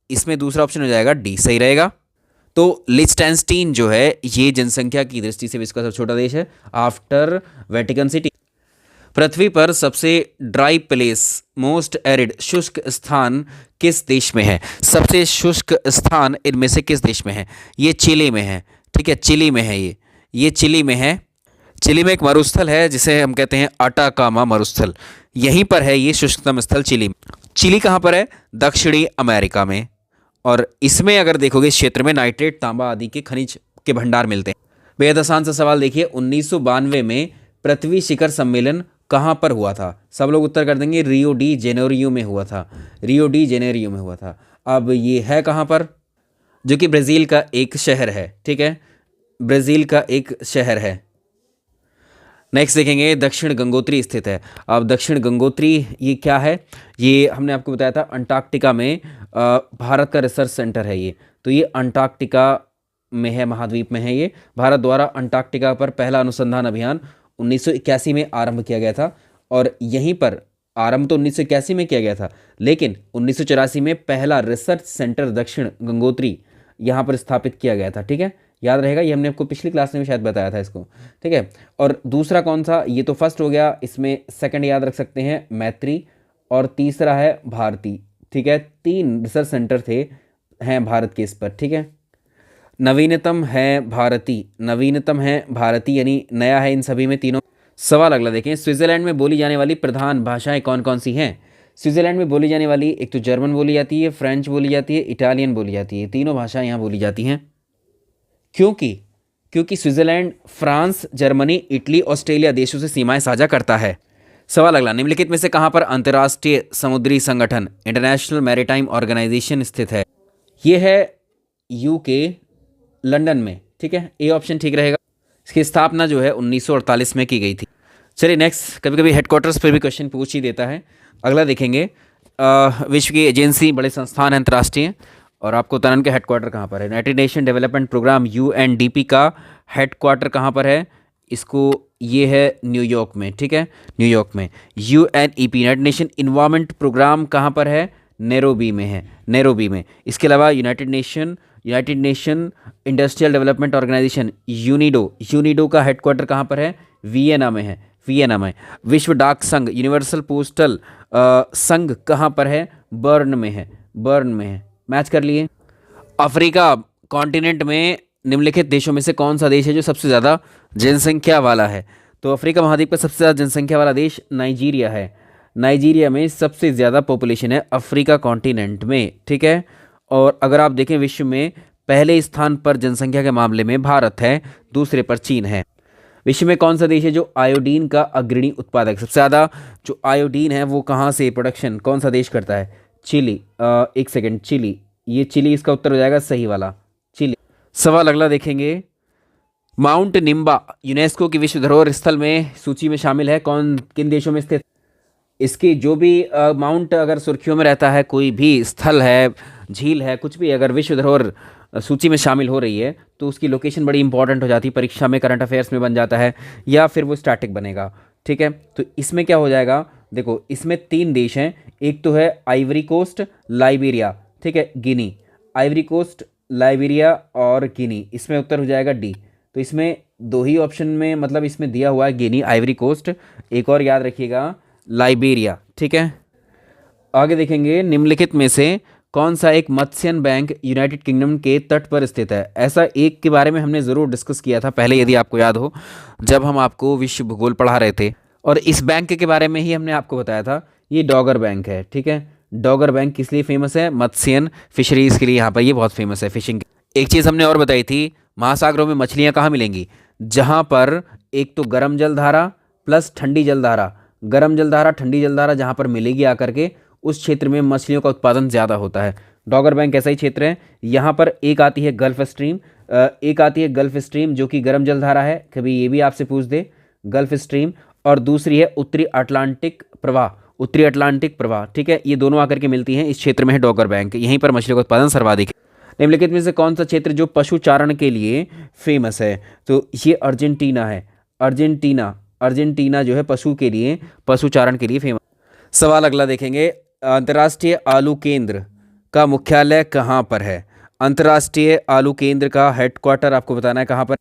इसमें दूसरा ऑप्शन हो जाएगा डी, सही रहेगा। तो लिechtenstein जो है ये जनसंख्या की दृष्टि से विश्व का सबसे छोटा देश है आफ्टर वेटिकन सिटी। पृथ्वी पर सबसे ड्राई प्लेस, मोस्ट एरिड, शुष्क स्थान किस देश में है? सबसे शुष्क स्थान इनमें से किस देश में है? ये चिली में है। ठीक है, चिली में है ये चिली में है। चिली में एक मरुस्थल है जिसे हम कहते हैं अटाकामा मरुस्थल, यहीं पर है ये शुष्कतम स्थल चिली। चिली कहाँ पर है? दक्षिणी अमेरिका में। और इसमें अगर देखोगे इस क्षेत्र में नाइट्रेट, तांबा आदि के खनिज के भंडार मिलते हैं। बेहद आसान सा सवाल देखिए, 1992 में पृथ्वी शिखर सम्मेलन कहाँ पर हुआ था? सब लोग उत्तर कर देंगे रियो डी जेनेरियो में हुआ था। रियो डी जेनेरियो में हुआ था। अब ये है कहाँ पर? जो कि ब्राज़ील का एक शहर है। ठीक है, ब्राज़ील का एक शहर है। नेक्स्ट देखेंगे, दक्षिण गंगोत्री स्थित है। अब दक्षिण गंगोत्री ये क्या है? ये हमने आपको बताया था अंटार्कटिका में भारत का रिसर्च सेंटर है ये। तो ये अंटार्कटिका में है, महाद्वीप में है ये। भारत द्वारा अंटार्कटिका पर पहला अनुसंधान अभियान 1981 में आरंभ किया गया था। और यहीं पर आरंभ तो 1981 में किया गया था, लेकिन 1984 में पहला रिसर्च सेंटर दक्षिण गंगोत्री यहाँ पर स्थापित किया गया था। ठीक है, याद रहेगा, ये हमने आपको पिछली क्लास में भी शायद बताया था इसको। ठीक है, और दूसरा कौन सा? ये तो फर्स्ट हो गया, इसमें सेकंड याद रख सकते हैं मैत्री, और तीसरा है भारती। ठीक है, 3 रिसर्च सेंटर हैं भारत के इस पर। ठीक है, नवीनतम है भारती, नवीनतम है भारती यानी नया है इन सभी में तीनों। सवाल अगला देखें, स्विट्जरलैंड में बोली जाने वाली प्रधान भाषाएं कौन कौन सी हैं? स्विट्जरलैंड में बोली जाने वाली एक तो जर्मन बोली जाती है, फ्रेंच बोली जाती है, इटालियन बोली जाती है। तीनों भाषाएं यहाँ बोली जाती हैं। क्योंकि Switzerland France, Germany, Italy, Australia देशों से सीमाएं साझा करता है। सवाल अगला, निम्नलिखित में से कहाँ पर अंतर्राष्ट्रीय समुद्री संगठन इंटरनेशनल मैरीटाइम ऑर्गेनाइजेशन स्थित है? ये है यूके, लंदन में। ठीक है, ए ऑप्शन ठीक रहेगा। इसकी स्थापना जो है 1948 में की गई थी। चलिए नेक्स्ट, कभी कभी हेडक्वार्टर्स पर भी क्वेश्चन पूछ ही देता है। अगला देखेंगे, विश्व की एजेंसी, बड़े संस्थान अंतर्राष्ट्रीय, और आपको बताना के हेडक्वार्टर कहाँ पर है। United Nation development programme UNDP का हेडक्वार्टर कहाँ पर है? इसको ये है न्यूयॉर्क में। ठीक है, न्यूयॉर्क में। UNEP United Nation environment programme कहाँ पर है? नैरोबी में है, नैरोबी में। इसके अलावा United Nation industrial development organisation UNIDO का हेडक्वार्टर कहाँ पर है? वियना में है, वियना में। विश्व डाक संघ यूनिवर्सल पोस्टल संघ कहाँ पर है? बर्न में है, बर्न में है। मैच कर लिए। अफ्रीका कॉन्टिनेंट में निम्नलिखित देशों में से कौन सा देश है जो सबसे ज़्यादा जनसंख्या वाला है? तो अफ्रीका महाद्वीप का सबसे ज़्यादा जनसंख्या वाला देश नाइजीरिया है। नाइजीरिया में सबसे ज़्यादा पॉपुलेशन है अफ्रीका कॉन्टिनेंट में। ठीक है, और अगर आप देखें विश्व में पहले स्थान पर जनसंख्या के मामले में भारत है, दूसरे पर चीन है। विश्व में कौन सा देश है जो आयोडीन का अग्रणी उत्पादक? सबसे ज़्यादा जो आयोडीन है वो कहाँ से प्रोडक्शन कौन सा देश करता है? चिली। एक सेकेंड, चिली, ये चिली इसका उत्तर हो जाएगा सही वाला, चिली। सवाल अगला देखेंगे, माउंट निम्बा यूनेस्को की विश्व धरोहर स्थल में सूची में शामिल है, किन देशों में स्थित? इसकी जो भी माउंट अगर सुर्खियों में रहता है, कोई भी स्थल है, झील है, कुछ भी अगर विश्व धरोहर सूची में शामिल हो रही है तो उसकी लोकेशन बड़ी इंपॉर्टेंट हो जाती है, परीक्षा में, करंट अफेयर्स में बन जाता है, या फिर वो स्टैटिक बनेगा। ठीक है, तो इसमें क्या हो जाएगा? देखो इसमें 3 देश हैं, एक तो है आइवरी कोस्ट, लाइबेरिया, ठीक है, गिनी। आइवरी कोस्ट, लाइबेरिया और गिनी, इसमें उत्तर हो जाएगा डी। तो इसमें 2 ही ऑप्शन में, मतलब इसमें दिया हुआ है गिनी, आइवरी कोस्ट, एक और याद रखिएगा लाइबेरिया। ठीक है, आगे देखेंगे, निम्नलिखित में से कौन सा एक मत्स्यन बैंक यूनाइटेड किंगडम के तट पर स्थित है। ऐसा एक के बारे में हमने ज़रूर डिस्कस किया था पहले, यदि आपको याद हो, जब हम आपको विश्व भूगोल पढ़ा रहे थे, और इस बैंक के बारे में ही हमने आपको बताया था। ये डॉगर बैंक है, ठीक है। डॉगर बैंक किस लिए फेमस है? मत्स्यन फिशरीज के लिए यहाँ पर ये बहुत फेमस है, फिशिंग। एक चीज़ हमने और बताई थी, महासागरों में मछलियाँ कहाँ मिलेंगी? जहाँ पर एक तो गर्म जलधारा प्लस ठंडी जलधारा, गर्म जलधारा ठंडी जलधारा जहाँ पर मिलेगी आकर के, उस क्षेत्र में मछलियों का उत्पादन ज़्यादा होता है। डॉगर बैंक ऐसा ही क्षेत्र है। यहाँ पर एक आती है गल्फ स्ट्रीम, एक आती है गल्फ स्ट्रीम जो कि गर्म जलधारा है, कभी ये भी आपसे पूछ दे, गल्फ स्ट्रीम, और दूसरी है उत्तरी अटलांटिक प्रवाह, उत्तरी अटलांटिक प्रवाह, ठीक है। ये दोनों आकर के मिलती हैं, इस क्षेत्र में है डॉगर बैंक, यहीं पर मछलियों का उत्पादन सर्वाधिक है। निम्नलिखित में से कौन सा क्षेत्र जो पशुचारण के लिए फेमस है? तो ये अर्जेंटीना है। अर्जेंटीना, अर्जेंटीना जो है पशु के लिए, पशुचारण के लिए फेमस। सवाल अगला देखेंगे, अंतर्राष्ट्रीय आलू केंद्र का मुख्यालय कहाँ पर है? अंतर्राष्ट्रीय आलू केंद्र का हेडक्वार्टर आपको बताना है कहाँ पर।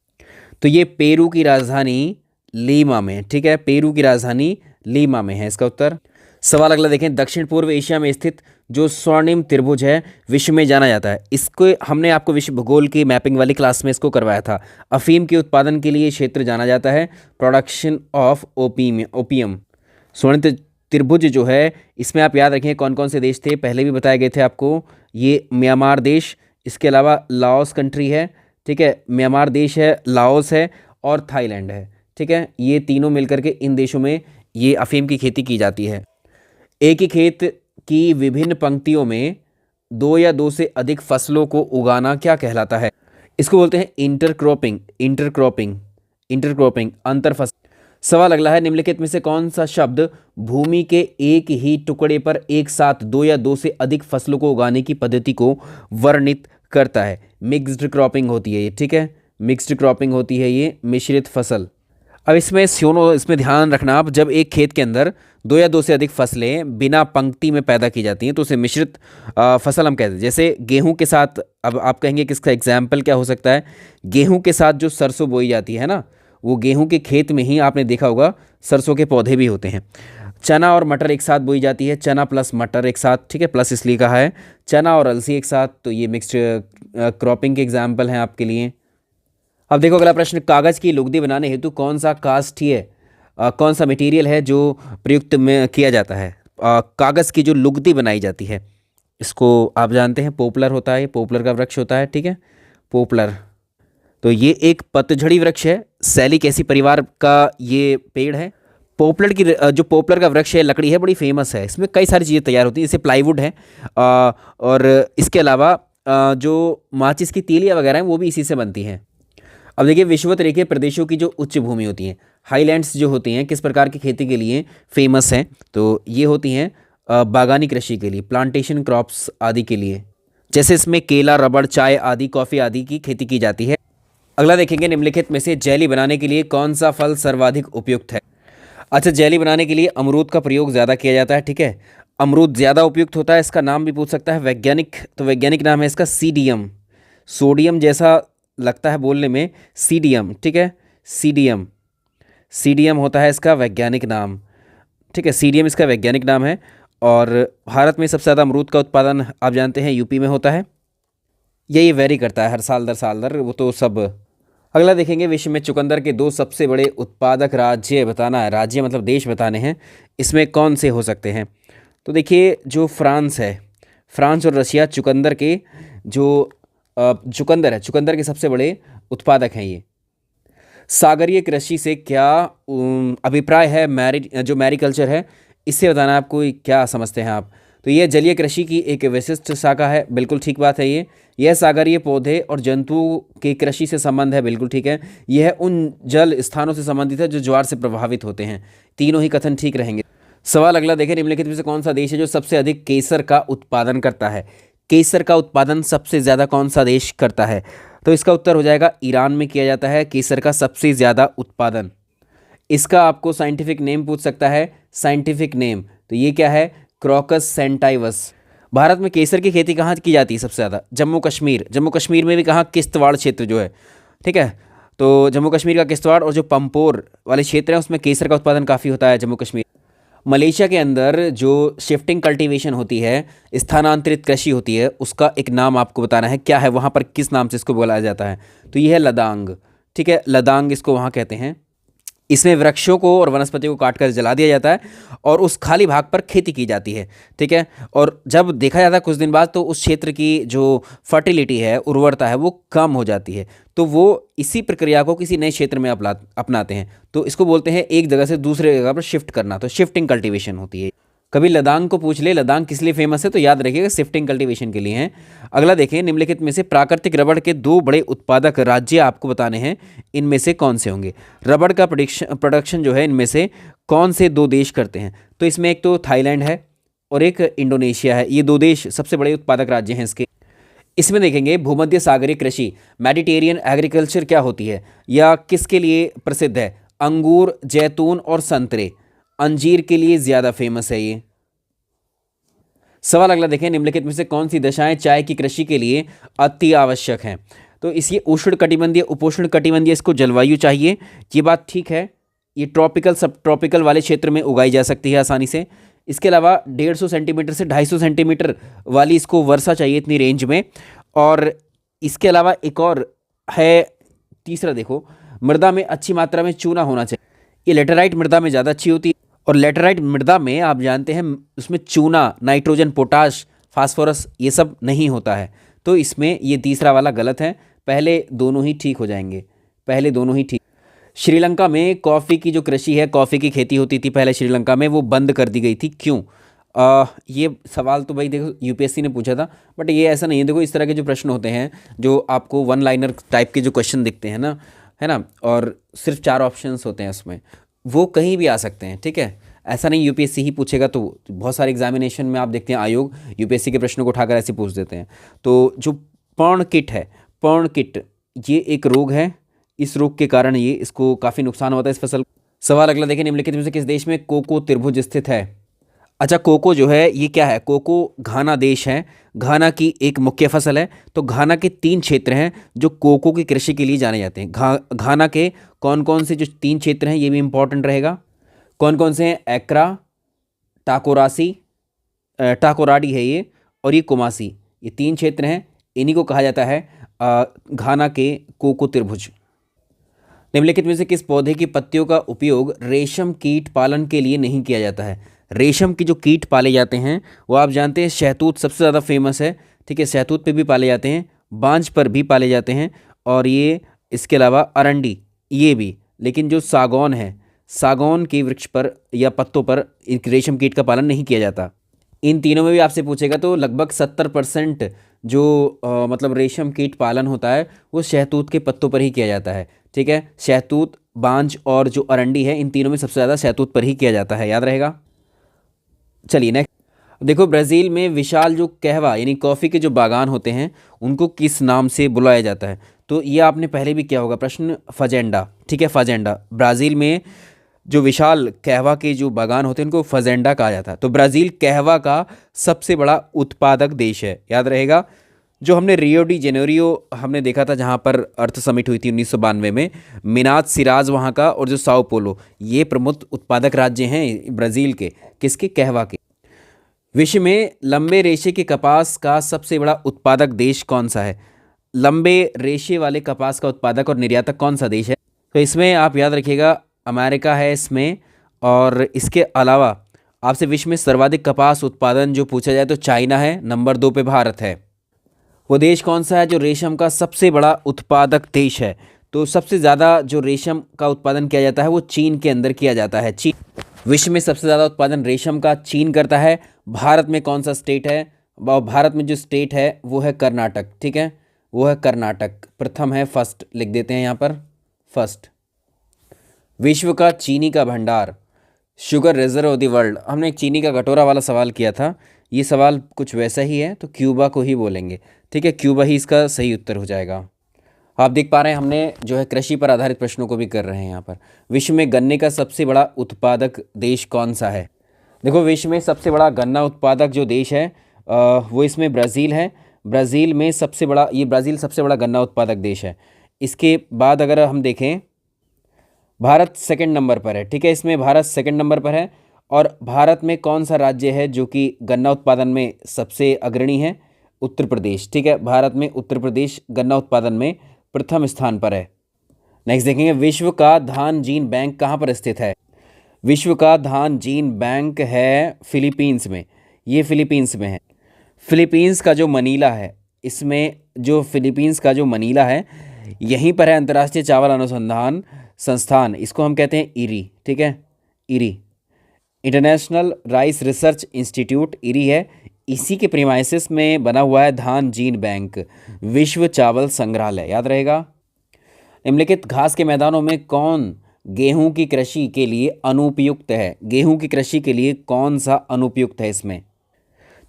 तो ये पेरू की राजधानी लीमा में, ठीक है, पेरू की राजधानी लीमा में है इसका उत्तर। सवाल अगला देखें, दक्षिण पूर्व एशिया में स्थित जो स्वर्णिम त्रिभुज है विश्व में जाना जाता है, इसको हमने आपको विश्व भूगोल की मैपिंग वाली क्लास में इसको करवाया था। अफीम के उत्पादन के लिए क्षेत्र जाना जाता है, प्रोडक्शन ऑफ ओपियम। स्वर्ण त्रिभुज जो है, इसमें आप याद रखें कौन कौन से देश थे, पहले भी बताए गए थे आपको। ये म्यांमार देश, इसके अलावा लाओस कंट्री है, ठीक है, म्यांमार देश है, लाओस है और थाईलैंड है, ठीक है। ये तीनों मिलकर के इन देशों में ये अफीम की खेती की जाती है। एक ही खेत की विभिन्न पंक्तियों में दो या दो से अधिक फसलों को उगाना क्या कहलाता है? इसको बोलते हैं इंटरक्रॉपिंग, इंटरक्रॉपिंग, इंटरक्रॉपिंग, अंतर फसल। सवाल अगला है, निम्नलिखित में से कौन सा शब्द भूमि के एक ही टुकड़े पर एक साथ दो या दो से अधिक फसलों को उगाने की पद्धति को वर्णित करता है? मिक्स्ड क्रॉपिंग होती है ये, ठीक है, मिक्स्ड क्रॉपिंग होती है ये, मिश्रित फसल। अब इसमें ध्यान रखना आप, जब एक खेत के अंदर दो या दो से अधिक फसलें बिना पंक्ति में पैदा की जाती हैं तो उसे मिश्रित फसल हम कहते हैं। जैसे गेहूं के साथ, अब आप कहेंगे कि इसका एग्जाम्पल क्या हो सकता है? गेहूं के साथ जो सरसों बोई जाती है ना, वो गेहूं के खेत में ही आपने देखा होगा सरसों के पौधे भी होते हैं। चना और मटर एक साथ बोई जाती है, चना प्लस मटर एक साथ, ठीक है, प्लस इसलिए कहा है, चना और अलसी एक साथ, तो ये मिक्स्ड क्रॉपिंग के एग्जाम्पल हैं आपके लिए। अब देखो अगला प्रश्न, कागज़ की लुगदी बनाने हेतु कौन सा काष्ठीय कौन सा मटेरियल है जो प्रयुक्त में किया जाता है? कागज़ की जो लुगदी बनाई जाती है, इसको आप जानते हैं पोपलर होता है, पोपलर का वृक्ष होता है, ठीक है, पोपलर। तो ये एक पतझड़ी वृक्ष है, सैलिकेसी परिवार का ये पेड़ है। पोपलर की जो पोपलर का वृक्ष है, लकड़ी है, बड़ी फेमस है, इसमें कई सारी चीज़ें तैयार होती हैं, जैसे प्लाईवुड है, और इसके अलावा जो माचिस की तीलियाँ वगैरह हैं वो भी इसी से बनती हैं। अब देखिए, विषुवत रेखीय प्रदेशों की जो उच्च भूमि होती हैं, हाईलैंड्स जो होती हैं, किस प्रकार की खेती के लिए फेमस हैं? तो ये होती हैं बागानी कृषि के लिए, प्लांटेशन क्रॉप्स आदि के लिए, जैसे इसमें केला, रबड़, चाय आदि, कॉफ़ी आदि की खेती की जाती है। अगला देखेंगे, निम्नलिखित में से जेली बनाने के लिए कौन सा फल सर्वाधिक उपयुक्त है? अच्छा, जेली बनाने के लिए अमरूद का प्रयोग ज़्यादा किया जाता है, ठीक है, अमरूद ज़्यादा उपयुक्त होता है। इसका नाम भी पूछ सकता है वैज्ञानिक, तो वैज्ञानिक नाम है इसका सीडियम, सोडियम जैसा लगता है बोलने में, सीडियम, ठीक है, सीडियम, सीडियम होता है इसका वैज्ञानिक नाम, ठीक है, सीडियम इसका वैज्ञानिक नाम है। और भारत में सबसे ज़्यादा अमरूद का उत्पादन आप जानते हैं यूपी में होता है, यही वेरी करता है हर साल दर वो तो सब। अगला देखेंगे, विश्व में चुकंदर के दो सबसे बड़े उत्पादक राज्य बताना है, राज्य मतलब देश बताने हैं, इसमें कौन से हो सकते हैं? तो देखिए, जो फ्रांस है, फ्रांस और रशिया चुकंदर के जो चुकंदर है, चुकंदर के सबसे बड़े उत्पादक हैं ये। सागरीय कृषि से क्या अभिप्राय है? जो मैरीकल्चर है, इससे बताना आपको क्या समझते हैं आप? तो यह जलीय कृषि की एक विशिष्ट शाखा है, बिल्कुल ठीक बात है ये। यह सागरीय पौधे और जंतुओं के कृषि से संबंध है, बिल्कुल ठीक है। यह उन जल स्थानों से संबंधित है जो ज्वार से प्रभावित होते हैं, तीनों ही कथन ठीक रहेंगे। सवाल अगला देखें, निम्नलिखित में से कौन सा देश है जो सबसे अधिक केसर का उत्पादन करता है? केसर का उत्पादन सबसे ज़्यादा कौन सा देश करता है? तो इसका उत्तर हो जाएगा ईरान में किया जाता है केसर का सबसे ज़्यादा उत्पादन। इसका आपको साइंटिफिक नेम पूछ सकता है, साइंटिफिक नेम, तो ये क्या है? क्रॉकस सेंटाइवस। भारत में केसर की खेती कहाँ की जाती है सबसे ज़्यादा? जम्मू कश्मीर, जम्मू कश्मीर में भी कहाँ? किश्तवाड़ क्षेत्र जो है, ठीक है, तो जम्मू कश्मीर का किश्तवाड़ और जो पंपोर वाले क्षेत्र हैं उसमें केसर का उत्पादन काफ़ी होता है जम्मू कश्मीर। मलेशिया के अंदर जो शिफ्टिंग कल्टीवेशन होती है, स्थानांतरित कृषि होती है, उसका एक नाम आपको बताना है, क्या है वहाँ पर, किस नाम से इसको बुलाया जाता है। तो ये है लदांग, ठीक है, लदांग इसको वहाँ कहते हैं। इसमें वृक्षों को और वनस्पतियों को काटकर जला दिया जाता है और उस खाली भाग पर खेती की जाती है, ठीक है। और जब देखा जाता है कुछ दिन बाद तो उस क्षेत्र की जो फर्टिलिटी है, उर्वरता है, वो कम हो जाती है। तो वो इसी प्रक्रिया को किसी नए क्षेत्र में अपनाते हैं। तो इसको बोलते हैं एक जगह से दूसरे जगह पर शिफ्ट करना, तो शिफ्टिंग कल्टीवेशन होती है। कभी लदांग को पूछ ले लदांग किस लिए फेमस है, तो याद रखिएगा शिफ्टिंग कल्टीवेशन के लिए है। अगला देखें, निम्नलिखित में से प्राकृतिक रबड़ के दो बड़े उत्पादक राज्य आपको बताने हैं, इनमें से कौन से होंगे। रबड़ का प्रोडक्शन जो है इनमें से कौन से दो देश करते हैं। तो इसमें एक तो थाईलैंड है और एक इंडोनेशिया है। ये दो देश सबसे बड़े उत्पादक राज्य हैं इसके। इसमें देखेंगे भूमध्य सागरीय कृषि, मेडिटेरियन एग्रीकल्चर क्या होती है या किसके लिए प्रसिद्ध है। अंगूर, जैतून और संतरे, अंजीर के लिए ज़्यादा फेमस है ये। सवाल अगला देखें, निम्नलिखित में से कौन सी दशाएं चाय की कृषि के लिए अति आवश्यक हैं। तो इसी उष्ण कटिबंधीय, उपोष्ण कटिबंधीय इसको जलवायु चाहिए, ये बात ठीक है। ये ट्रॉपिकल, सब ट्रॉपिकल वाले क्षेत्र में उगाई जा सकती है आसानी से। इसके अलावा 150 सेंटीमीटर से 250 सेंटीमीटर वाली इसको वर्षा चाहिए इतनी रेंज में। और इसके अलावा एक और है, तीसरा देखो, मृदा में अच्छी मात्रा में चूना होना चाहिए। ये लेटेराइट मृदा में ज़्यादा अच्छी होती है और लेटेराइट मृदा में आप जानते हैं उसमें चूना, नाइट्रोजन, पोटाश, फास्फोरस ये सब नहीं होता है। तो इसमें ये तीसरा वाला गलत है, पहले दोनों ही ठीक हो जाएंगे, पहले दोनों ही ठीक। श्रीलंका में कॉफ़ी की जो कृषि है, कॉफ़ी की खेती होती थी पहले श्रीलंका में, वो बंद कर दी गई थी, क्यों। ये सवाल तो भाई देखो यूपीएससी ने पूछा था, बट ये ऐसा नहीं है। देखो इस तरह के जो प्रश्न होते हैं, जो आपको वन लाइनर टाइप के जो क्वेश्चन दिखते हैं ना, है ना, और सिर्फ 4 ऑप्शंस होते हैं उसमें, वो कहीं भी आ सकते हैं, ठीक है। ऐसा नहीं यूपीएससी ही पूछेगा, तो बहुत सारे एग्जामिनेशन में आप देखते हैं आयोग यूपीएससी के प्रश्नों को उठाकर ऐसे पूछ देते हैं। तो जो पर्णकिट है, पर्णकिट ये एक रोग है, इस रोग के कारण ये इसको काफ़ी नुकसान होता है इस फसल। सवाल अगला देखें, निम्नलिखित में से किस देश में कोको त्रिभुज स्थित है। अच्छा, कोको जो है ये क्या है, कोको घाना देश है, घाना की एक मुख्य फसल है। तो घाना के 3 क्षेत्र हैं जो कोको की कृषि के लिए जाने जाते हैं। घाना के कौन कौन से जो 3 क्षेत्र हैं ये भी इंपॉर्टेंट रहेगा। कौन कौन से हैं, एक्रा, टाकोरासी, टाकोराडी है ये, और ये कुमासी, ये 3 क्षेत्र हैं, इन्हीं को कहा जाता है घाना के कोको त्रिभुज। निम्नलिखित में से किस पौधे की पत्तियों का उपयोग रेशम कीट पालन के लिए नहीं किया जाता है। रेशम की जो कीट पाले जाते हैं वो आप जानते हैं, शहतूत सबसे ज़्यादा फेमस है, ठीक है, शहतूत पे भी पाले जाते हैं, बांज पर भी पाले जाते हैं, और ये इसके अलावा अरंडी ये भी। लेकिन जो सागौन है, सागौन के वृक्ष पर या पत्तों पर एक रेशम कीट का पालन नहीं किया जाता। इन तीनों में भी आपसे पूछेगा तो लगभग 70% जो मतलब रेशम कीट पालन होता है वो शहतूत के पत्तों पर ही किया जाता है, ठीक है। शहतूत, बांज और जो अरंडी है, इन तीनों में सबसे ज़्यादा शहतूत पर ही किया जाता है, याद रहेगा। चलिए नेक्स्ट देखो, ब्राज़ील में विशाल जो कहवा यानी कॉफ़ी के जो बागान होते हैं उनको किस नाम से बुलाया जाता है। तो ये आपने पहले भी किया होगा प्रश्न, फजेंडा, ठीक है, फजेंडा। ब्राज़ील में जो विशाल कहवा के जो बागान होते हैं उनको फजेंडा कहा जाता है। तो ब्राज़ील कहवा का सबसे बड़ा उत्पादक देश है, याद रहेगा। जो हमने रियो डी जेनेरियो हमने देखा था, जहाँ पर अर्थ समिट हुई थी 1992 में, मिनास सिराज वहाँ का, और जो साओ पोलो, ये प्रमुख उत्पादक राज्य हैं ब्राज़ील के, किसके, कहवा के। विश्व में लंबे रेशे के कपास का सबसे बड़ा उत्पादक देश कौन सा है। लंबे रेशे वाले कपास का उत्पादक और निर्यातक कौन सा देश है। तो इसमें आप याद रखिएगा अमेरिका है इसमें, और इसके अलावा आपसे विश्व में सर्वाधिक कपास उत्पादन जो पूछा जाए तो चाइना है, नंबर 2 पे भारत है। वो देश कौन सा है जो रेशम का सबसे बड़ा उत्पादक देश है। तो सबसे ज़्यादा जो रेशम का उत्पादन किया जाता है वो चीन के अंदर किया जाता है। चीन विश्व में सबसे ज़्यादा उत्पादन रेशम का चीन करता है। भारत में कौन सा स्टेट है, भारत में जो स्टेट है वो है कर्नाटक, ठीक है, वो है कर्नाटक, प्रथम है, फर्स्ट लिख देते हैं यहाँ पर, फर्स्ट। विश्व का चीनी का भंडार, sugar reserve of the world, हमने एक चीनी का कटोरा वाला सवाल किया था, ये सवाल कुछ वैसा ही है, तो क्यूबा को ही बोलेंगे, ठीक है, क्यूबा ही इसका सही उत्तर हो जाएगा। आप देख पा रहे हैं हमने जो है कृषि पर आधारित प्रश्नों को भी कर रहे हैं यहाँ पर। विश्व में गन्ने का सबसे बड़ा उत्पादक देश कौन सा है। देखो विश्व में सबसे बड़ा गन्ना उत्पादक जो देश है वो इसमें ब्राज़ील है। ब्राज़ील में सबसे बड़ा, ये ब्राज़ील सबसे बड़ा गन्ना उत्पादक देश है। इसके बाद अगर हम देखें भारत सेकंड नंबर पर है, ठीक है, इसमें भारत सेकंड नंबर पर है, और भारत में कौन सा राज्य है जो कि गन्ना उत्पादन में सबसे अग्रणी है? उत्तर प्रदेश। ठीक है, भारत में उत्तर प्रदेश गन्ना उत्पादन में प्रथम स्थान पर है। नेक्स्ट देखेंगे, विश्व का धान जीन बैंक कहाँ पर स्थित है? विश्व का धान जीन बैंक है फिलीपींस में। ये फिलीपींस में है। फिलीपींस का जो मनीला है, इसमें जो फिलीपींस का जो मनीला है, यहीं पर है अंतर्राष्ट्रीय चावल अनुसंधान संस्थान, इसको हम कहते हैं इरी। ठीक है, eri, international rice research institute, eri है। इसी के प्रीमाइसेस में बना हुआ है धान जीन बैंक, विश्व चावल संग्रहालय, याद रहेगा। निम्नलिखित घास के मैदानों में कौन गेहूं की कृषि के लिए अनुपयुक्त है? गेहूं की कृषि के लिए कौन सा अनुपयुक्त है? इसमें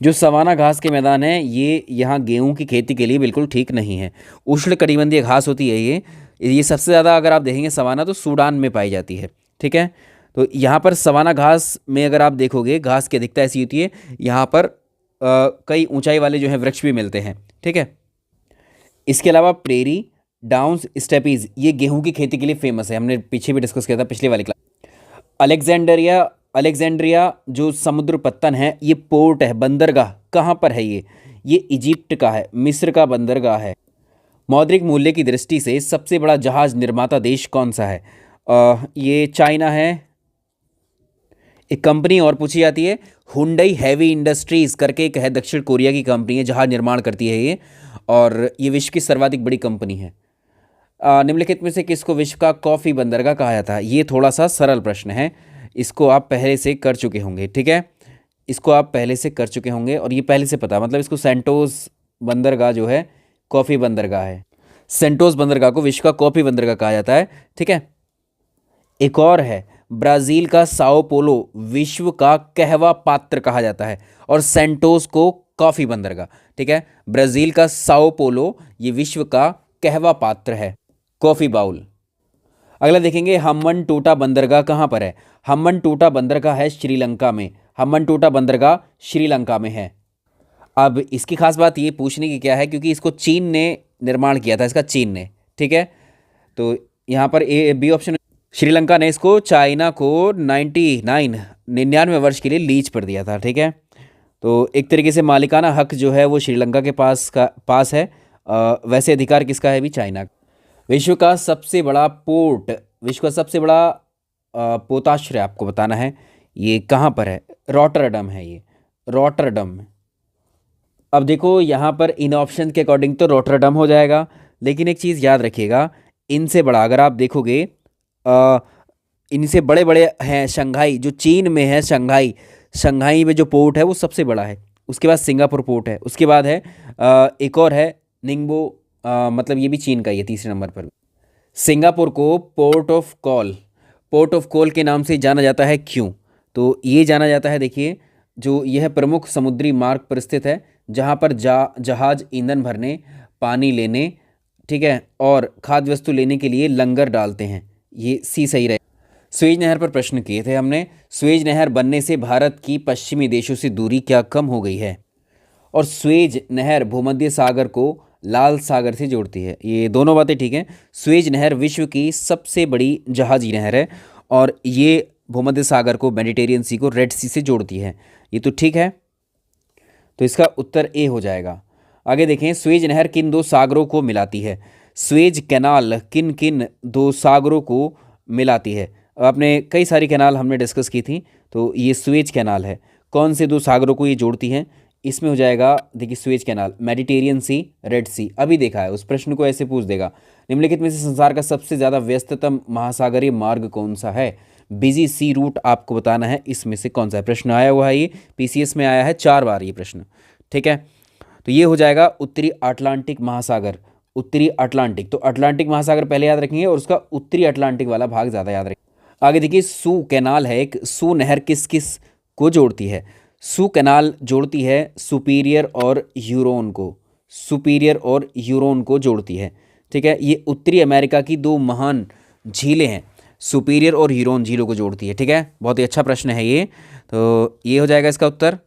जो सवाना घास के मैदान है, ये यहाँ गेहूं की खेती के लिए बिल्कुल ठीक नहीं है। उष्णकटिबंधीय घास होती है ये सबसे ज़्यादा अगर आप देखेंगे सवाना तो सूडान में पाई जाती है। ठीक है, तो यहाँ पर सवाना घास में अगर आप देखोगे, घास की अधिकता ऐसी होती है, यहाँ पर कई ऊंचाई वाले जो हैं वृक्ष भी मिलते हैं। ठीक है, इसके अलावा प्रेरी, डाउन्स, स्टेपीज, ये गेहूं की खेती के लिए फेमस है। हमने पीछे भी डिस्कस किया था पिछले वाली क्लास। अलेक्जेंड्रिया जो समुद्र पत्तन है, ये पोर्ट है, बंदरगाह कहाँ पर है? ये इजिप्ट का है, मिस्र का बंदरगाह है। मौद्रिक मूल्य की दृष्टि से सबसे बड़ा जहाज निर्माता देश कौन सा है? ये चाइना है। एक कंपनी और पूछी जाती है, हुंडई हैवी इंडस्ट्रीज करके एक है, दक्षिण कोरिया की कंपनी है, जहाज निर्माण करती है ये, और ये विश्व की सर्वाधिक बड़ी कंपनी है। निम्नलिखित में से किसको विश्व का कॉफ़ी बंदरगाह कहा जाता है? ये थोड़ा सा सरल प्रश्न है, इसको आप पहले से कर चुके होंगे। ठीक है, इसको आप पहले से कर चुके होंगे और ये पहले से पता, मतलब इसको सेंटोस बंदरगाह जो है कॉफ़ी बंदरगाह है। सेंटोस बंदरगाह को विश्व का कॉफ़ी बंदरगाह कहा जाता है। ठीक है, एक और है, ब्राज़ील का साओ पोलो विश्व का कहवा पात्र कहा जाता है और सेंटोस को कॉफ़ी बंदरगाह। ठीक है, ब्राज़ील का साओ पोलो ये विश्व का कहवा पात्र है, कॉफ़ी बाउल। अगला देखेंगे, हम्बन टोटा बंदरगाह कहाँ पर है? हम्बन टोटा बंदरगाह है श्रीलंका में। हम्बन टोटा बंदरगाह श्रीलंका में है। अब इसकी खास बात ये पूछने की क्या है, क्योंकि इसको चीन ने निर्माण किया था, इसका चीन ने। ठीक है, तो यहाँ पर बी ऑप्शन, श्रीलंका ने इसको चाइना को 99 वर्ष के लिए लीज पर दिया था। ठीक है, तो एक तरीके से मालिकाना हक जो है वो श्रीलंका के पास है। वैसे अधिकार किसका है? भी चाइना। विश्व का सबसे बड़ा पोर्ट, विश्व का सबसे बड़ा पोताश्रय आपको बताना है, ये कहाँ पर है? रॉटरडम है, ये रॉटरडम। अब देखो यहाँ पर इन ऑप्शन के अकॉर्डिंग तो रॉटरडम हो जाएगा, लेकिन एक चीज़ याद रखिएगा, इनसे बड़ा अगर आप देखोगे, इनसे बड़े बड़े हैं शंघाई, जो चीन में है, शंघाई में जो पोर्ट है वो सबसे बड़ा है। उसके बाद सिंगापुर पोर्ट है, उसके बाद है एक और है निंगबो, मतलब ये भी चीन का ही है तीसरे नंबर पर। सिंगापुर को पोर्ट ऑफ कॉल के नाम से जाना जाता है, क्यों? तो ये जाना जाता है, देखिए, जो यह प्रमुख समुद्री मार्ग पर स्थित है, जहाँ पर जहाज ईंधन भरने, पानी लेने, ठीक है, और खाद्य वस्तु लेने के लिए लंगर डालते हैं। ये सी सही रहे। स्वेज नहर पर प्रश्न किए थे हमने, स्वेज नहर बनने से भारत की पश्चिमी देशों से दूरी क्या कम हो गई है? और स्वेज नहर भूमध्य सागर को लाल सागर से जोड़ती है, ये दोनों बातें ठीक हैं। स्वेज नहर विश्व की सबसे बड़ी जहाजी नहर है और ये भूमध्य सागर को, मेडिटेरियन सी को रेड सी से जोड़ती है, ये तो ठीक है। तो इसका उत्तर ए हो जाएगा। आगे देखें, स्वेज नहर किन दो सागरों को मिलाती है? स्वेज कैनाल किन किन दो सागरों को मिलाती है? आपने कई सारी कैनाल हमने डिस्कस की थी, तो ये स्वेज कैनाल है। कौन से दो सागरों को ये जोड़ती हैं? इसमें हो जाएगा, देखिए, स्वेज कैनाल, मेडिटेरियन सी, रेड सी। अभी देखा है, उस प्रश्न को ऐसे पूछ देगा, निम्नलिखित में से संसार का सबसे ज़्यादा व्यस्ततम महासागरीय मार्ग कौन सा है? बिजी सी रूट आपको बताना है, इसमें से कौन सा है। प्रश्न आया हुआ है, ये पीसीएस में आया है 4 बार ये प्रश्न। ठीक है, तो ये हो जाएगा उत्तरी अटलांटिक महासागर, उत्तरी अटलांटिक। तो अटलांटिक महासागर पहले याद रखेंगे और उसका उत्तरी अटलांटिक वाला भाग ज़्यादा याद रखेंगे। आगे देखिए, सू कैनाल है एक, सू नहर किस किस को जोड़ती है? सू कैनाल जोड़ती है सुपीरियर और ह्यूरोन को, सुपीरियर और ह्यूरोन को जोड़ती है। ठीक है, ये उत्तरी अमेरिका की दो महान झीलें हैं, सुपीरियर और ह्यूरोन झीलों को जोड़ती है। ठीक है, बहुत ही अच्छा प्रश्न है ये, तो ये हो जाएगा इसका उत्तर।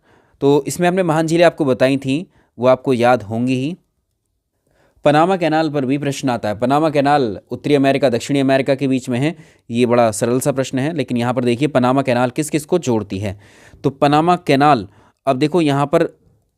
तो इसमें हमने महान झीलें आपको बताई थी, वो आपको याद होंगी ही। पनामा कैनाल पर भी प्रश्न आता है। पनामा कैनाल उत्तरी अमेरिका दक्षिणी अमेरिका के बीच में है। ये बड़ा सरल सा प्रश्न है, लेकिन यहाँ पर देखिए पनामा कैनाल किस किस को जोड़ती है। तो पनामा कैनाल, अब देखो यहाँ पर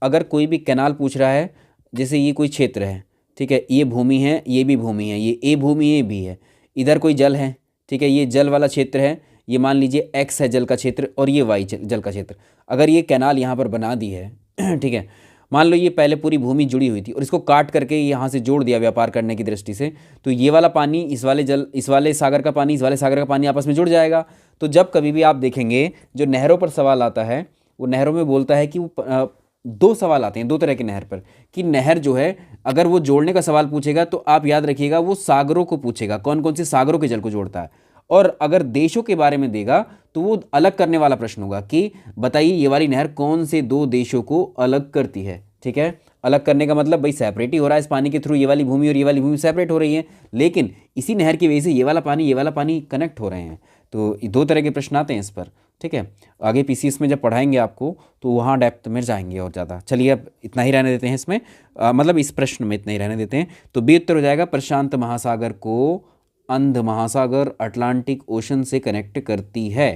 अगर कोई भी कैनाल पूछ रहा है, जैसे ये कोई क्षेत्र है, ठीक है, ये भूमि है, ये भी भूमि है, ये ए भूमि ये भी है, इधर कोई जल है, ठीक है, ये जल वाला क्षेत्र है, ये मान लीजिए एक्स है जल का क्षेत्र और ये वाई जल का क्षेत्र। अगर ये कैनाल यहाँ पर बना दी है ठीक है, मान लो ये पहले पूरी भूमि जुड़ी हुई थी और इसको काट करके यहाँ से जोड़ दिया व्यापार करने की दृष्टि से, तो ये वाला पानी इस वाले सागर का पानी इस वाले सागर का पानी आपस में जुड़ जाएगा। तो जब कभी भी आप देखेंगे जो नहरों पर सवाल आता है, वो नहरों में बोलता है कि वो दो सवाल आते हैं दो तरह की नहर पर, कि नहर जो है अगर वो जोड़ने का सवाल पूछेगा तो आप याद रखिएगा वो सागरों को पूछेगा, कौन कौन से सागरों के जल को जोड़ता है। और अगर देशों के बारे में देगा तो वो अलग करने वाला प्रश्न होगा कि बताइए ये वाली नहर कौन से दो देशों को अलग करती है। ठीक है, अलग करने का मतलब भाई सेपरेट ही हो रहा है इस पानी के थ्रू, ये वाली भूमि और ये वाली भूमि सेपरेट हो रही है, लेकिन इसी नहर की वजह से ये वाला पानी कनेक्ट हो रहे हैं। तो दो तरह के प्रश्न आते हैं इस पर। ठीक है, आगे पीसीएस में जब पढ़ाएंगे आपको तो वहाँ डेप्थ में जाएंगे और ज़्यादा। चलिए अब इतना ही रहने देते हैं इसमें, मतलब इस प्रश्न में इतना ही रहने देते हैं। तो बी उत्तर हो जाएगा प्रशांत महासागर को अंध महासागर अटलांटिक ओशन से कनेक्ट करती है।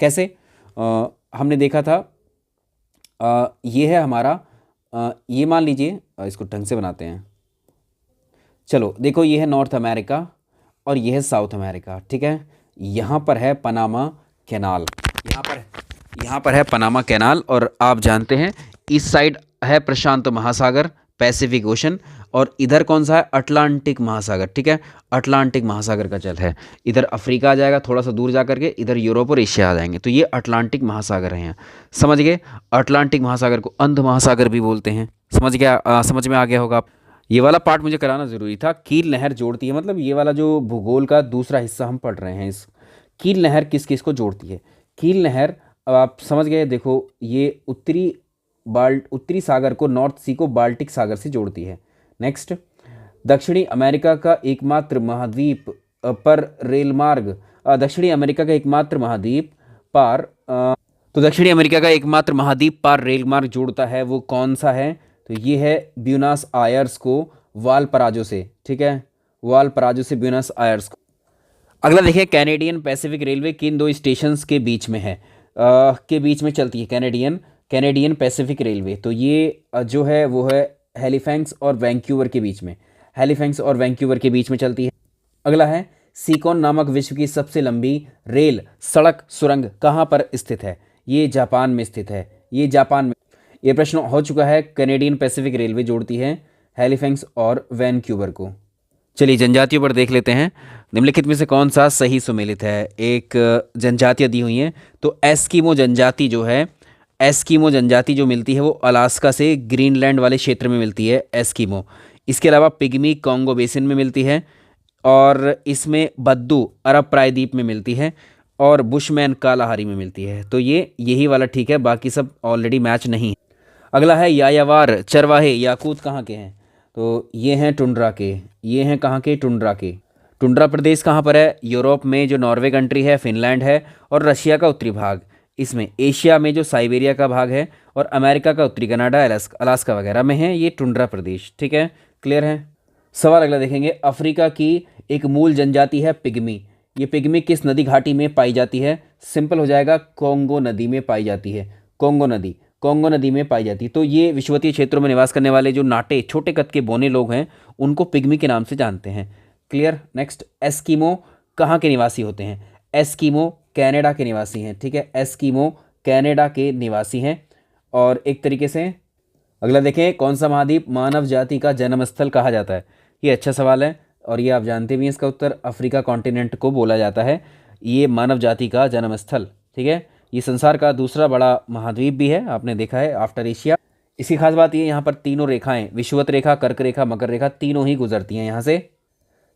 कैसे? हमने देखा था ये है हमारा ये मान लीजिए, इसको ढंग से बनाते हैं। चलो देखो, ये है नॉर्थ अमेरिका और ये है साउथ अमेरिका। ठीक है, यहाँ पर है पनामा कैनाल, यहाँ पर है पनामा कैनाल, और आप जानते हैं इस साइड है प्रशांत महासागर पैसिफिक ओशन, और इधर कौन सा है? अटलांटिक महासागर। ठीक है, अटलांटिक महासागर का जल है। इधर अफ्रीका आ जाएगा थोड़ा सा दूर जा करके, इधर यूरोप और एशिया आ जाएंगे। तो ये अटलांटिक महासागर हैं, समझ गए? अटलांटिक महासागर को अंध महासागर भी बोलते हैं। समझ गया? समझ में आ गया होगा आप। ये वाला पार्ट मुझे कराना ज़रूरी था। कील नहर जोड़ती है, मतलब ये वाला जो भूगोल का दूसरा हिस्सा हम पढ़ रहे हैं, इस कील नहर किस किस को जोड़ती है। कील नहर, अब आप समझ गए, देखो ये उत्तरी सागर को, नॉर्थ सी को बाल्टिक सागर से जोड़ती है। नेक्स्ट, दक्षिणी अमेरिका का एकमात्र महाद्वीप पर रेल मार्ग, दक्षिणी अमेरिका का एकमात्र महाद्वीप पार, तो दक्षिणी अमेरिका का एकमात्र महाद्वीप पार रेल मार्ग जोड़ता है, वो कौन सा है? तो ये है ब्यूनस आयर्स को वालपराजो से। ठीक है, वालपराजो से ब्यूनस आयर्स को। अगला देखिए, कैनेडियन पैसिफिक रेलवे किन दो स्टेशंस के बीच में है, के बीच में चलती है कैनेडियन पैसिफिक रेलवे। तो ये जो है वो है हैलिफैक्स और वैंकूवर के बीच में, हैलिफैक्स और वैंकूवर के बीच में चलती है। अगला है, सीकॉन नामक विश्व की सबसे लंबी रेल सड़क सुरंग कहाँ पर स्थित है? ये जापान में स्थित है, ये जापान में। ये प्रश्न हो चुका है। कैनेडियन पैसिफिक रेलवे जोड़ती है हैलिफैक्स और वैंकूवर को। चलिए जनजातियों पर देख लेते हैं। निम्नलिखित में से कौन सा सही सुमेलित है? एक जनजातियाँ दी हुई हैं, तो एस्किमो जनजाति जो है, एस्किमो जनजाति जो मिलती है वो अलास्का से ग्रीनलैंड वाले क्षेत्र में मिलती है, एस्किमो। इसके अलावा पिग्मी कॉन्गो बेसिन में मिलती है, और इसमें बद्दू अरब प्रायद्वीप में मिलती है, और बुशमैन कालाहारी में मिलती है। तो यही वाला ठीक है, बाकी सब ऑलरेडी मैच नहीं है। अगला है, यायावार चरवाहे याकूत कहाँ के हैं? तो ये हैं टुंड्रा के, ये हैं कहाँ के? टुंड्रा के। टुंड्रा प्रदेश कहाँ पर है? यूरोप में जो नॉर्वे कंट्री है, फिनलैंड है, और रशिया का उत्तरी भाग इसमें, एशिया में जो साइबेरिया का भाग है, और अमेरिका का उत्तरी कनाडा अलास्का वगैरह में है ये टुंड्रा प्रदेश। ठीक है, क्लियर है? सवाल अगला देखेंगे, अफ्रीका की एक मूल जनजाति है पिग्मी। ये पिग्मी किस नदी घाटी में पाई जाती है? सिंपल हो जाएगा, कॉन्गो नदी में पाई जाती है, कॉन्गो नदी में पाई जाती है। तो ये विषुवतीय क्षेत्रों में निवास करने वाले जो नाटे छोटे कद के बोने लोग हैं उनको पिग्मी के नाम से जानते हैं। क्लियर? नेक्स्ट, एस्किमो कहाँ के निवासी होते हैं? एस्किमो कनाडा के निवासी हैं। ठीक है, एस्किमो कनाडा के निवासी हैं। और एक तरीके से अगला देखें, कौन सा महाद्वीप मानव जाति का जन्मस्थल कहा जाता है? ये अच्छा सवाल है, और ये आप जानते भी हैं, इसका उत्तर अफ्रीका कॉन्टिनेंट को बोला जाता है, ये मानव जाति का जन्मस्थल। ठीक है, ये संसार का दूसरा बड़ा महाद्वीप भी है, आपने देखा है, आफ्टर एशिया। इसकी खास बात ये, यहाँ पर तीनों रेखाएं, विषुवत रेखा, कर्क रेखा, मकर रेखा, तीनों ही गुजरती हैं यहाँ से।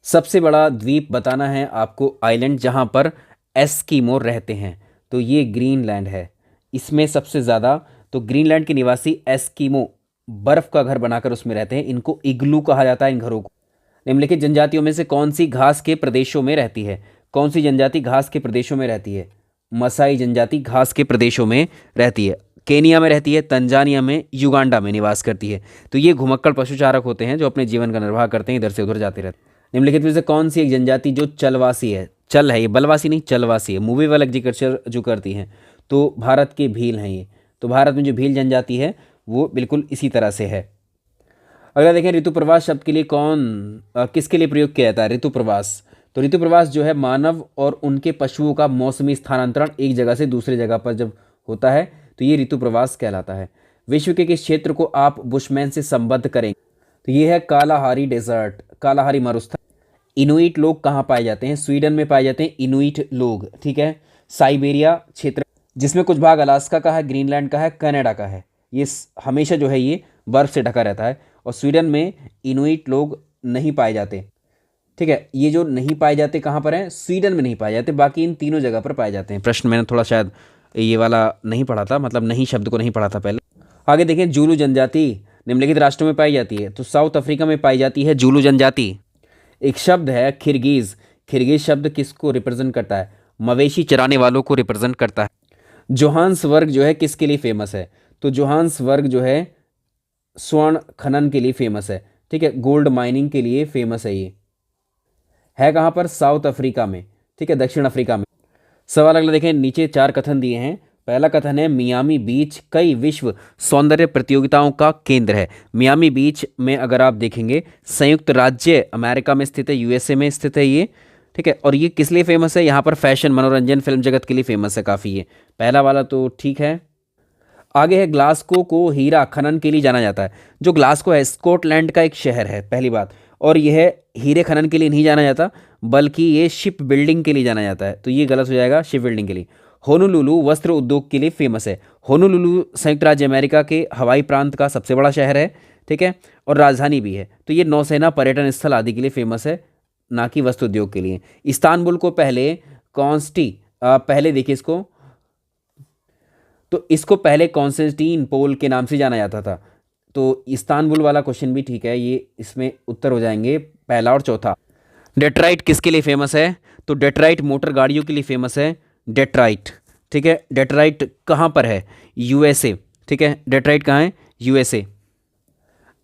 सबसे बड़ा द्वीप बताना है आपको, आइलैंड जहाँ पर एस्किमो रहते हैं, तो ये ग्रीनलैंड है। इसमें सबसे ज़्यादा तो ग्रीनलैंड के निवासी एस्किमो बर्फ़ का घर बनाकर उसमें रहते हैं, इनको इग्लू कहा जाता है इन घरों को। निम्नलिखित जनजातियों में से कौन सी घास के प्रदेशों में रहती है? कौन सी जनजाति घास के प्रदेशों में रहती है? मसाई जनजाति घास के प्रदेशों में रहती है। केनिया में रहती है, तंजानिया में, युगांडा में निवास करती है। तो ये घुमक्कड़ पशुचारक होते हैं जो अपने जीवन का निर्वाह करते हैं, इधर से उधर जाते रहते हैं। निम्नलिखित में से कौन सी एक जनजाति जो चलवासी है, चल है ये, बलवासी नहीं, चलवासी है, मूवेबल एग्रीकल्चर जो करती हैं, तो भारत के भील हैं ये। तो भारत में जो भील जनजाति है वो बिल्कुल इसी तरह से है। अगला देखें, ऋतु प्रवास शब्द के लिए किसके लिए प्रयोग किया जाता है? ऋतु प्रवास। तो ऋतु प्रवास जो है मानव और उनके पशुओं का मौसमी स्थानांतरण एक जगह से दूसरे जगह पर जब होता है तो ये ऋतु प्रवास कहलाता है। विश्व के किस क्षेत्र को आप बुशमैन से संबद्ध करेंगे? तो ये है कालाहारी डेजर्ट, कालाहारी मरुस्थल। इनुइट लोग कहाँ पाए जाते हैं? स्वीडन में पाए जाते हैं इनुइट लोग, ठीक है। साइबेरिया क्षेत्र, जिसमें कुछ भाग अलास्का का है, ग्रीनलैंड का है, कनाडा का है, ये हमेशा जो है ये बर्फ से ढका रहता है। और स्वीडन में इनुइट लोग नहीं पाए जाते, ठीक है। ये जो नहीं पाए जाते कहाँ पर हैं? स्वीडन में नहीं पाए जाते, बाकी इन तीनों जगह पर पाए जाते हैं। प्रश्न मैंने थोड़ा शायद ये वाला नहीं पढ़ा था, मतलब नहीं शब्द को नहीं पढ़ा था पहले। आगे देखें, जूलू जनजाति निम्नलिखित राष्ट्रों में पाई जाती है। तो साउथ अफ्रीका में पाई जाती है जूलू जनजाति। एक शब्द है खिरगीज, खिरगीज शब्द किसको रिप्रेजेंट करता है? मवेशी चराने वालों को रिप्रेजेंट करता है। जोहान्सबर्ग जो है किसके लिए फेमस है? तो जोहान्सबर्ग जो है स्वर्ण खनन के लिए फेमस है, ठीक है, गोल्ड माइनिंग के लिए फेमस है। ये है कहाँ पर? साउथ अफ्रीका में, ठीक है, दक्षिण अफ्रीका में। सवाल अगला देखें, नीचे 4 कथन दिए हैं। पहला कथन है मियामी बीच कई विश्व सौंदर्य प्रतियोगिताओं का केंद्र है। मियामी बीच में अगर आप देखेंगे संयुक्त राज्य अमेरिका में स्थित है, यूएसए में स्थित है ये, ठीक है। और ये किस लिए फेमस है? यहाँ पर फैशन, मनोरंजन, फिल्म जगत के लिए फेमस है काफ़ी ये। पहला वाला तो ठीक है। आगे है, ग्लासगो को हीरा खनन के लिए जाना जाता है। जो ग्लासगो है स्कॉटलैंड का एक शहर है, पहली बात। और यह हीरे खनन के लिए नहीं जाना जाता, बल्कि ये शिप बिल्डिंग के लिए जाना जाता है। तो ये गलत हो जाएगा, शिप बिल्डिंग के लिए। होनोलुलु वस्त्र उद्योग के लिए फेमस है। होनोलुलु संयुक्त राज्य अमेरिका के हवाई प्रांत का सबसे बड़ा शहर है, ठीक है, और राजधानी भी है। तो ये नौसेना, पर्यटन स्थल आदि के लिए फेमस है, ना कि वस्त्र उद्योग के लिए। इस्तांबुल को पहले देखिए इसको, तो इसको पहले कॉन्स्टेंटिनोपल के नाम से जाना जाता था। तो इस्तांबुल वाला क्वेश्चन भी ठीक है, ये इसमें उत्तर हो जाएंगे पहला और चौथा। डेट्राइट किसके लिए फेमस है? तो डेट्राइट मोटर गाड़ियों के लिए फेमस है, डेट्राइट, ठीक है। डेट्राइट कहाँ पर है? यूएसए, ठीक है। डेट्राइट कहाँ है? यूएसए।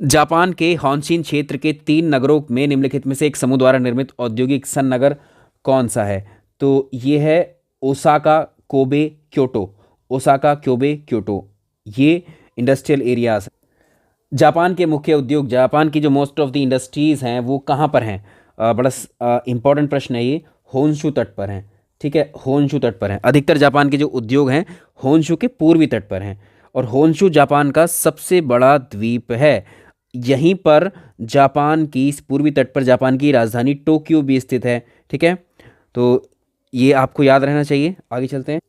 जापान के हॉन्शिन क्षेत्र के 3 नगरों में निम्नलिखित में से एक समूह द्वारा निर्मित औद्योगिक सन नगर कौन सा है? तो ये है Osaka, Kobe, Kyoto. Osaka, Kobe, Kyoto, ये इंडस्ट्रियल एरियाज। जापान के मुख्य उद्योग, जापान की जो मोस्ट ऑफ द इंडस्ट्रीज़ हैं वो कहाँ पर हैं? बड़ा इंपॉर्टेंट प्रश्न है ये। होन्शु तट पर हैं, ठीक है, होन्शु तट पर हैं। अधिकतर जापान के जो उद्योग हैं होन्शु के पूर्वी तट पर हैं। और होन्शु जापान का सबसे बड़ा द्वीप है। यहीं पर जापान की पूर्वी तट पर जापान की राजधानी टोक्यो भी स्थित है, ठीक है। तो ये आपको याद रहना चाहिए। आगे चलते हैं।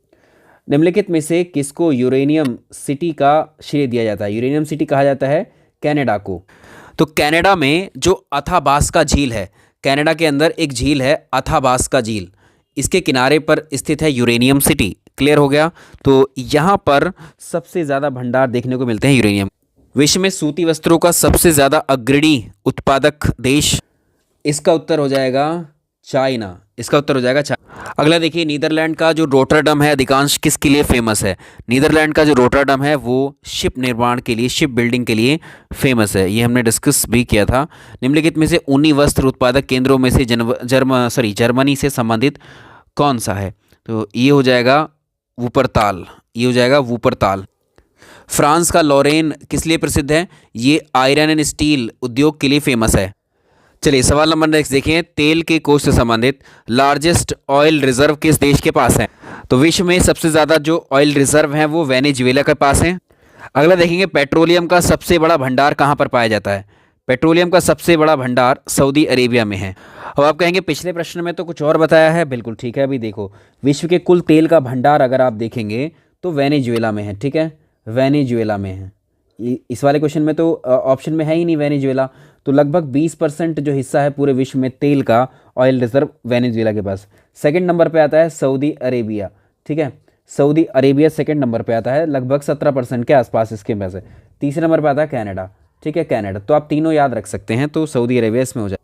निम्नलिखित में से किसको यूरेनियम सिटी का श्रेय दिया जाता है? यूरेनियम सिटी कहा जाता है कनाडा को। तो कनाडा में जो अथाबास्का झील है, कनाडा के अंदर एक झील है अथाबास्का झील, इसके किनारे पर स्थित है यूरेनियम सिटी। क्लियर हो गया? तो यहाँ पर सबसे ज़्यादा भंडार देखने को मिलते हैं यूरेनियम। विश्व में सूती वस्त्रों का सबसे ज़्यादा अग्रणी उत्पादक देश, इसका उत्तर हो जाएगा चाइना। इसका उत्तर हो जाएगा चाइना। अगला देखिए, नीदरलैंड का जो रोटरडम है अधिकांश किसके लिए फेमस है? नीदरलैंड का जो रोटरडम है वो शिप निर्माण के लिए, शिप बिल्डिंग के लिए फेमस है। ये हमने डिस्कस भी किया था। निम्नलिखित में से ऊनी वस्त्र उत्पादक केंद्रों में से जर्मनी से संबंधित कौन सा है? तो ये हो जाएगा वूपरताल, ये हो जाएगा वूपरताल। फ्रांस का लॉरेन किस लिए प्रसिद्ध है? ये आयरन एंड स्टील उद्योग के लिए फेमस है। चलिए सवाल नंबर नेक्स्ट देखें, तेल के कोष से संबंधित लार्जेस्ट ऑयल रिजर्व किस देश के पास है? तो विश्व में सबसे ज़्यादा जो ऑयल रिजर्व हैं वो वेनेजुएला के पास हैं। अगला देखेंगे, पेट्रोलियम का सबसे बड़ा भंडार कहाँ पर पाया जाता है? पेट्रोलियम का सबसे बड़ा भंडार सऊदी अरेबिया में है। अब आप कहेंगे पिछले प्रश्न में तो कुछ और बताया है। बिल्कुल ठीक है। अभी देखो, विश्व के कुल तेल का भंडार अगर आप देखेंगे तो वेनेजुएला में है, ठीक है, वेनेजुएला में है। इस वाले क्वेश्चन में तो ऑप्शन में है ही नहीं वेनेजुएला। तो लगभग 20% जो हिस्सा है पूरे विश्व में तेल का, ऑयल रिजर्व वेनेजुएला के पास। सेकंड नंबर पे आता है सऊदी अरेबिया, ठीक है, सऊदी अरेबिया सेकंड नंबर पे आता है, लगभग 17% के आसपास इसके पास है। तीसरे नंबर पे आता है कनाडा, ठीक है, कनाडा। तो आप तीनों याद रख सकते हैं, तो सऊदी अरेबिया इसमें हो जाए।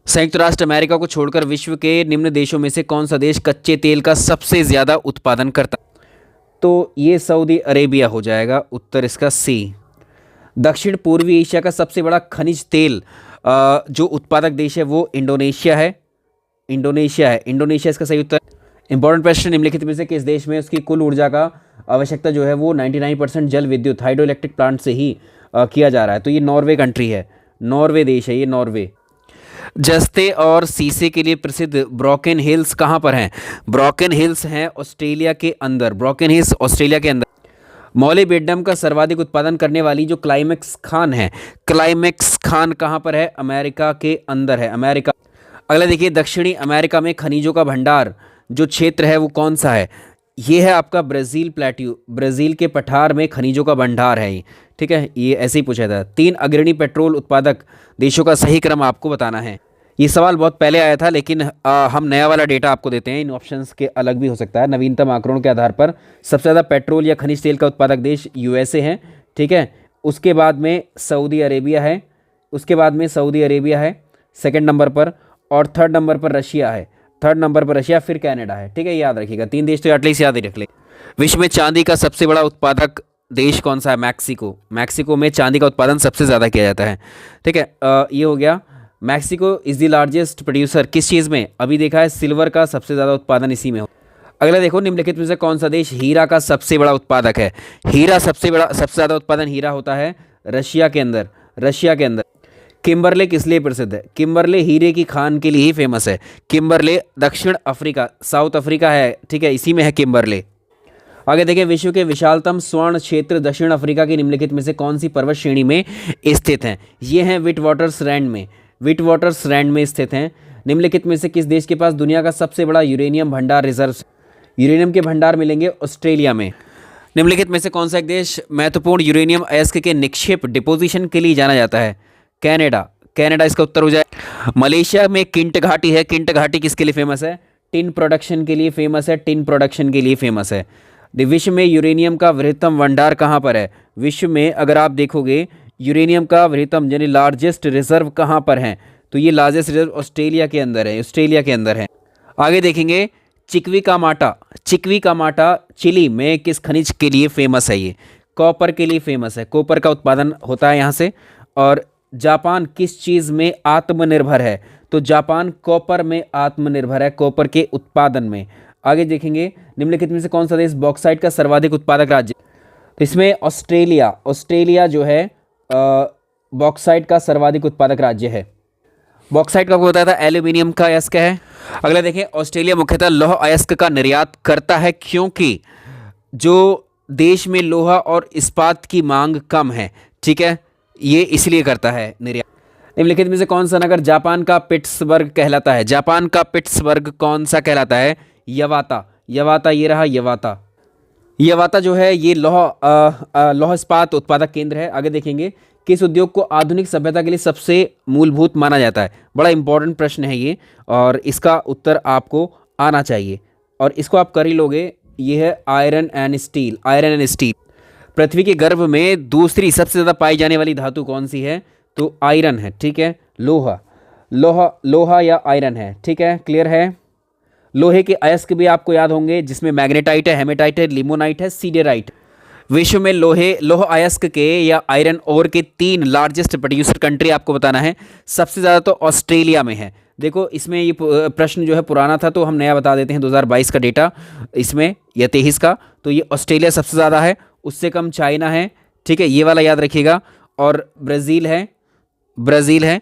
संयुक्त राष्ट्र अमेरिका को छोड़कर विश्व के निम्न देशों में से कौन सा देश कच्चे तेल का सबसे ज़्यादा उत्पादन करता है? तो ये सऊदी अरेबिया हो जाएगा उत्तर इसका सी। दक्षिण पूर्वी एशिया का सबसे बड़ा खनिज तेल जो उत्पादक देश है वो इंडोनेशिया है। इंडोनेशिया इसका सही उत्तर। इंपॉर्टेंट प्रश्न, निम्नलिखित में से किस देश में उसकी कुल ऊर्जा का आवश्यकता जो है वो 99% जल विद्युत हाइड्रो इलेक्ट्रिक प्लांट से ही किया जा रहा है? तो ये नॉर्वे कंट्री है, नॉर्वे देश है ये, नॉर्वे। जस्ते और शीशे के लिए प्रसिद्ध ब्रोकन हिल्स कहाँ पर हैं? ब्रोकन हिल्स हैं ऑस्ट्रेलिया के अंदर, ब्रोकन हिल्स ऑस्ट्रेलिया के अंदर। मॉलिबेडनम का सर्वाधिक उत्पादन करने वाली जो क्लाइमेक्स खान है, क्लाइमेक्स खान कहाँ पर है? अमेरिका के अंदर है, अमेरिका। अगला देखिए, दक्षिणी अमेरिका में खनिजों का भंडार जो क्षेत्र है वो कौन सा है? ये है आपका ब्राज़ील प्लेट्यू, ब्राज़ील के पठार में खनिजों का भंडार है ये, ठीक है, ये ऐसे ही पूछा था। 3 अग्रणी पेट्रोल उत्पादक देशों का सही क्रम आपको बताना है। ये सवाल बहुत पहले आया था, लेकिन हम नया वाला डेटा आपको देते हैं, इन ऑप्शंस के अलग भी हो सकता है। नवीनतम आंकड़ों के आधार पर सबसे ज़्यादा पेट्रोल या खनिज तेल का उत्पादक देश यूएसए है, ठीक है। उसके बाद में सऊदी अरेबिया है, उसके बाद में सऊदी अरेबिया है सेकंड नंबर पर, और थर्ड नंबर पर रशिया है, थर्ड नंबर पर रशिया, फिर कनाडा है, ठीक है। याद रखिएगा 3 देश तो एटलीस्ट याद ही रख ले। विश्व में चांदी का सबसे बड़ा उत्पादक देश कौन सा है? मैक्सिको। मैक्सिको में चांदी का उत्पादन सबसे ज़्यादा किया जाता है, ठीक है। ये हो गया। Mexico is the largest producer किस चीज़ में? अभी देखा है सिल्वर का सबसे ज़्यादा उत्पादन इसी में हो। अगला देखो, निम्नलिखित में से कौन सा देश हीरा का सबसे बड़ा उत्पादक है? हीरा सबसे ज़्यादा उत्पादन हीरा होता है रशिया के अंदर, रशिया के अंदर। किम्बरले किस लिए प्रसिद्ध है? किम्बरले हीरे की खान के लिए ही फेमस है। किम्बरले दक्षिण अफ्रीका, साउथ अफ्रीका है, ठीक है, इसी में है किम्बरले। आगे देखें, विश्व के विशालतम स्वर्ण क्षेत्र दक्षिण अफ्रीका की निम्नलिखित में से कौन सी पर्वत श्रेणी में स्थित हैं? ये हैं विटवाटरसरैंड में, विटवाटरसरैंड में स्थित हैं। निम्नलिखित में से किस देश के पास दुनिया का सबसे बड़ा यूरेनियम भंडार रिजर्व? यूरेनियम के भंडार मिलेंगे ऑस्ट्रेलिया में। निम्नलिखित में से कौन सा एक देश महत्वपूर्ण यूरेनियम अयस्क के निक्षेप डिपोजिशन के लिए जाना जाता है? कनाडा, कनाडा इसका उत्तर हो जाए। मलेशिया में किंट घाटी है, किंट घाटी किसके लिए फेमस है? टिन प्रोडक्शन के लिए फेमस है, टिन प्रोडक्शन के लिए फेमस है। विश्व में यूरेनियम का वृहत्तम भंडार कहाँ पर है? विश्व में अगर आप देखोगे यूरेनियम का वृहत्तम यानी लार्जेस्ट रिजर्व कहाँ पर है? तो ये लार्जेस्ट रिजर्व ऑस्ट्रेलिया के अंदर है, ऑस्ट्रेलिया के अंदर है। आगे देखेंगे, चिकवी का माटा, चिकवी का माटा चिली में किस खनिज के लिए फेमस है? ये कॉपर के लिए फेमस है, कॉपर का उत्पादन होता है यहाँ से। और जापान किस चीज़ में आत्मनिर्भर है? तो जापान कॉपर में आत्मनिर्भर है, कॉपर के उत्पादन में। आगे देखेंगे, निम्नलिखित में से कौन सा देश बॉक्साइट का सर्वाधिक उत्पादक राज्य? तो इसमें ऑस्ट्रेलिया, ऑस्ट्रेलिया जो है बॉक्साइट का सर्वाधिक उत्पादक राज्य है। बॉक्साइट का आपको बताया था एल्यूमिनियम का अयस्क है। अगला देखें, ऑस्ट्रेलिया मुख्यतः लौह अयस्क का निर्यात करता है क्योंकि जो देश में लोहा और इस्पात की मांग कम है, ठीक है, ये इसलिए करता है निर्यात। निम्नलिखित में से कौन सा नगर जापान का पिट्सबर्ग कहलाता है? जापान का पिट्सबर्ग कौन सा कहलाता है? यवाता, यवाता, ये रहा यवाता। यवाता जो है ये लौह इस्पात उत्पादक केंद्र है। आगे देखेंगे, किस उद्योग को आधुनिक सभ्यता के लिए सबसे मूलभूत माना जाता है? बड़ा इंपॉर्टेंट प्रश्न है ये, और इसका उत्तर आपको आना चाहिए, और इसको आप कर ही लोगे। ये है iron and steel, iron and steel. पृथ्वी के गर्भ में दूसरी सबसे ज़्यादा पाई जाने वाली धातु कौन सी है? तो आयरन है, ठीक है, लोहा, लोहा, लोहा या आयरन है, ठीक है, क्लियर है। लोहे के अयस्क भी आपको याद होंगे, जिसमें मैग्नेटाइट है, हेमेटाइट है, लिमोनाइट है, सीडेराइट। विश्व में लौह अयस्क के या आयरन ओर के 3 लार्जेस्ट प्रोड्यूसर कंट्री आपको बताना है। सबसे ज़्यादा तो ऑस्ट्रेलिया में है। देखो इसमें ये प्रश्न जो है पुराना था, तो हम नया बता देते हैं, 2022 का डेटा इसमें या 23 का। तो ये ऑस्ट्रेलिया सबसे ज़्यादा है, उससे कम चाइना है, ठीक है, ये वाला याद रखिएगा, और ब्राज़ील है, ब्राज़ील है,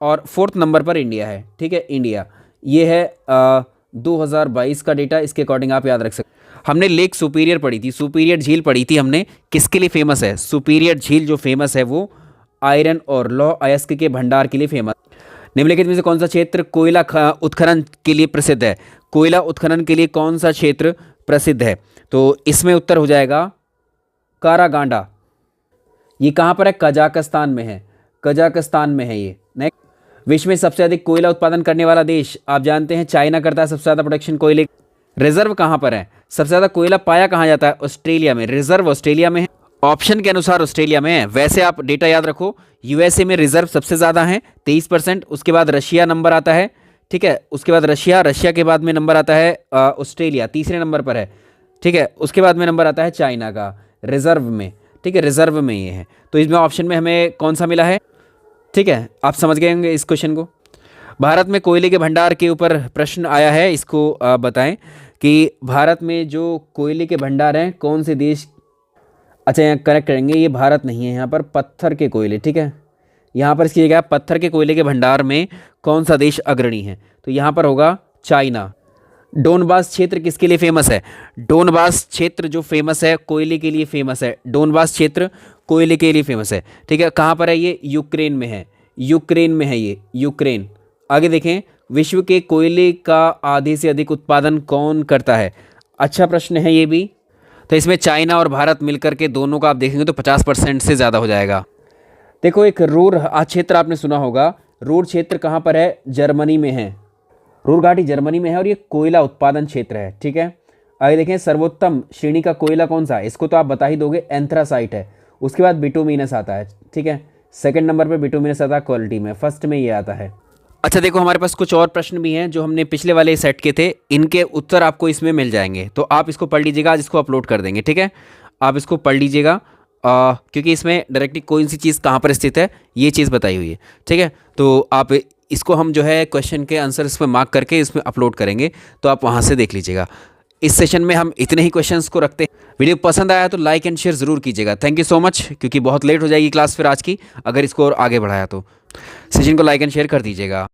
और 4th नंबर पर इंडिया है, ठीक है, इंडिया। ये है 2022 का डेटा, इसके अकॉर्डिंग आप याद रख सकते। हमने लेक सुपीरियर पढ़ी थी, सुपीरियर झील पढ़ी थी हमने, किसके लिए फेमस है? सुपीरियर झील जो फेमस है वो आयरन और लौह अयस्क के भंडार के लिए फेमस। निम्नलिखित में से कौन सा क्षेत्र कोयला उत्खनन के लिए प्रसिद्ध है? कोयला उत्खनन के लिए कौन सा क्षेत्र प्रसिद्ध है? तो इसमें उत्तर हो जाएगा कारागांडा। ये कहाँ पर है? कजाकिस्तान में है, कजाकिस्तान में है ये। नेक्स्ट, विश्व में सबसे अधिक कोयला उत्पादन करने वाला देश आप जानते हैं चाइना करता है सबसे ज़्यादा प्रोडक्शन कोयले। रिजर्व कहाँ पर है? सबसे ज़्यादा कोयला पाया कहाँ जाता है? ऑस्ट्रेलिया में। रिजर्व ऑस्ट्रेलिया में है, ऑप्शन के अनुसार ऑस्ट्रेलिया में है। वैसे आप डेटा याद रखो, यूएसए में रिजर्व सबसे ज़्यादा है 23%, उसके बाद रशिया नंबर आता है, ठीक है, उसके बाद रशिया के बाद में नंबर आता है ऑस्ट्रेलिया, तीसरे नंबर पर है। ठीक है। उसके बाद में नंबर आता है चाइना का, रिजर्व में। ठीक है, रिजर्व में ये है। तो इसमें ऑप्शन में हमें कौन सा मिला है? ठीक है, आप समझ गए होंगे इस क्वेश्चन को। भारत में कोयले के भंडार के ऊपर प्रश्न आया है, इसको आप बताएं कि भारत में जो कोयले के भंडार हैं कौन से देश। अच्छा, यहाँ करेक्ट करेंगे, ये भारत नहीं है, यहाँ पर पत्थर के कोयले। ठीक है, यहाँ पर इसकी जगह पत्थर के कोयले के भंडार में कौन सा देश अग्रणी है? तो यहाँ पर होगा चाइना। डोनबास क्षेत्र किसके लिए फेमस है? डोनबास क्षेत्र जो फेमस है कोयले के लिए फेमस है। डोनबास क्षेत्र कोयले के लिए फेमस है। ठीक है, कहाँ पर है ये? यूक्रेन में है। यूक्रेन में है ये, यूक्रेन। आगे देखें, विश्व के कोयले का आधे से अधिक उत्पादन कौन करता है? अच्छा प्रश्न है ये भी। तो इसमें चाइना और भारत मिलकर के दोनों का आप देखेंगे तो 50% से ज़्यादा हो जाएगा। देखो, एक रूर क्षेत्र आपने सुना होगा। रूर क्षेत्र कहाँ पर है? जर्मनी में है। रूर घाटी जर्मनी में है और ये कोयला उत्पादन क्षेत्र है। ठीक है, आगे देखें, सर्वोत्तम श्रेणी का कोयला कौन सा है? इसको तो आप बता ही दोगे, एंथ्रासाइट है। उसके बाद बिटुमिनस आता है। ठीक है, सेकंड नंबर पे बिटुमिनस आता है क्वालिटी में, फर्स्ट में ये आता है। अच्छा देखो, हमारे पास कुछ और प्रश्न भी हैं जो हमने पिछले वाले सेट के थे, इनके उत्तर आपको इसमें मिल जाएंगे। तो आप इसको पढ़ लीजिएगा, आज इसको अपलोड कर देंगे। ठीक है, आप इसको पढ़ लीजिएगा, क्योंकि इसमें डायरेक्टली कोई सी चीज़ कहाँ पर स्थित है ये चीज़ बताई हुई है। ठीक है, तो आप इसको हम जो है क्वेश्चन के आंसर इसमें मार्क करके इसमें अपलोड करेंगे, तो आप वहाँ से देख लीजिएगा। इस सेशन में हम इतने ही क्वेश्चंस को रखते हैं। वीडियो पसंद आया तो लाइक एंड शेयर ज़रूर कीजिएगा। थैंक यू सो मच, क्योंकि बहुत लेट हो जाएगी क्लास फिर आज की, अगर इसको और आगे बढ़ाया तो सेशन को लाइक एंड शेयर कर दीजिएगा।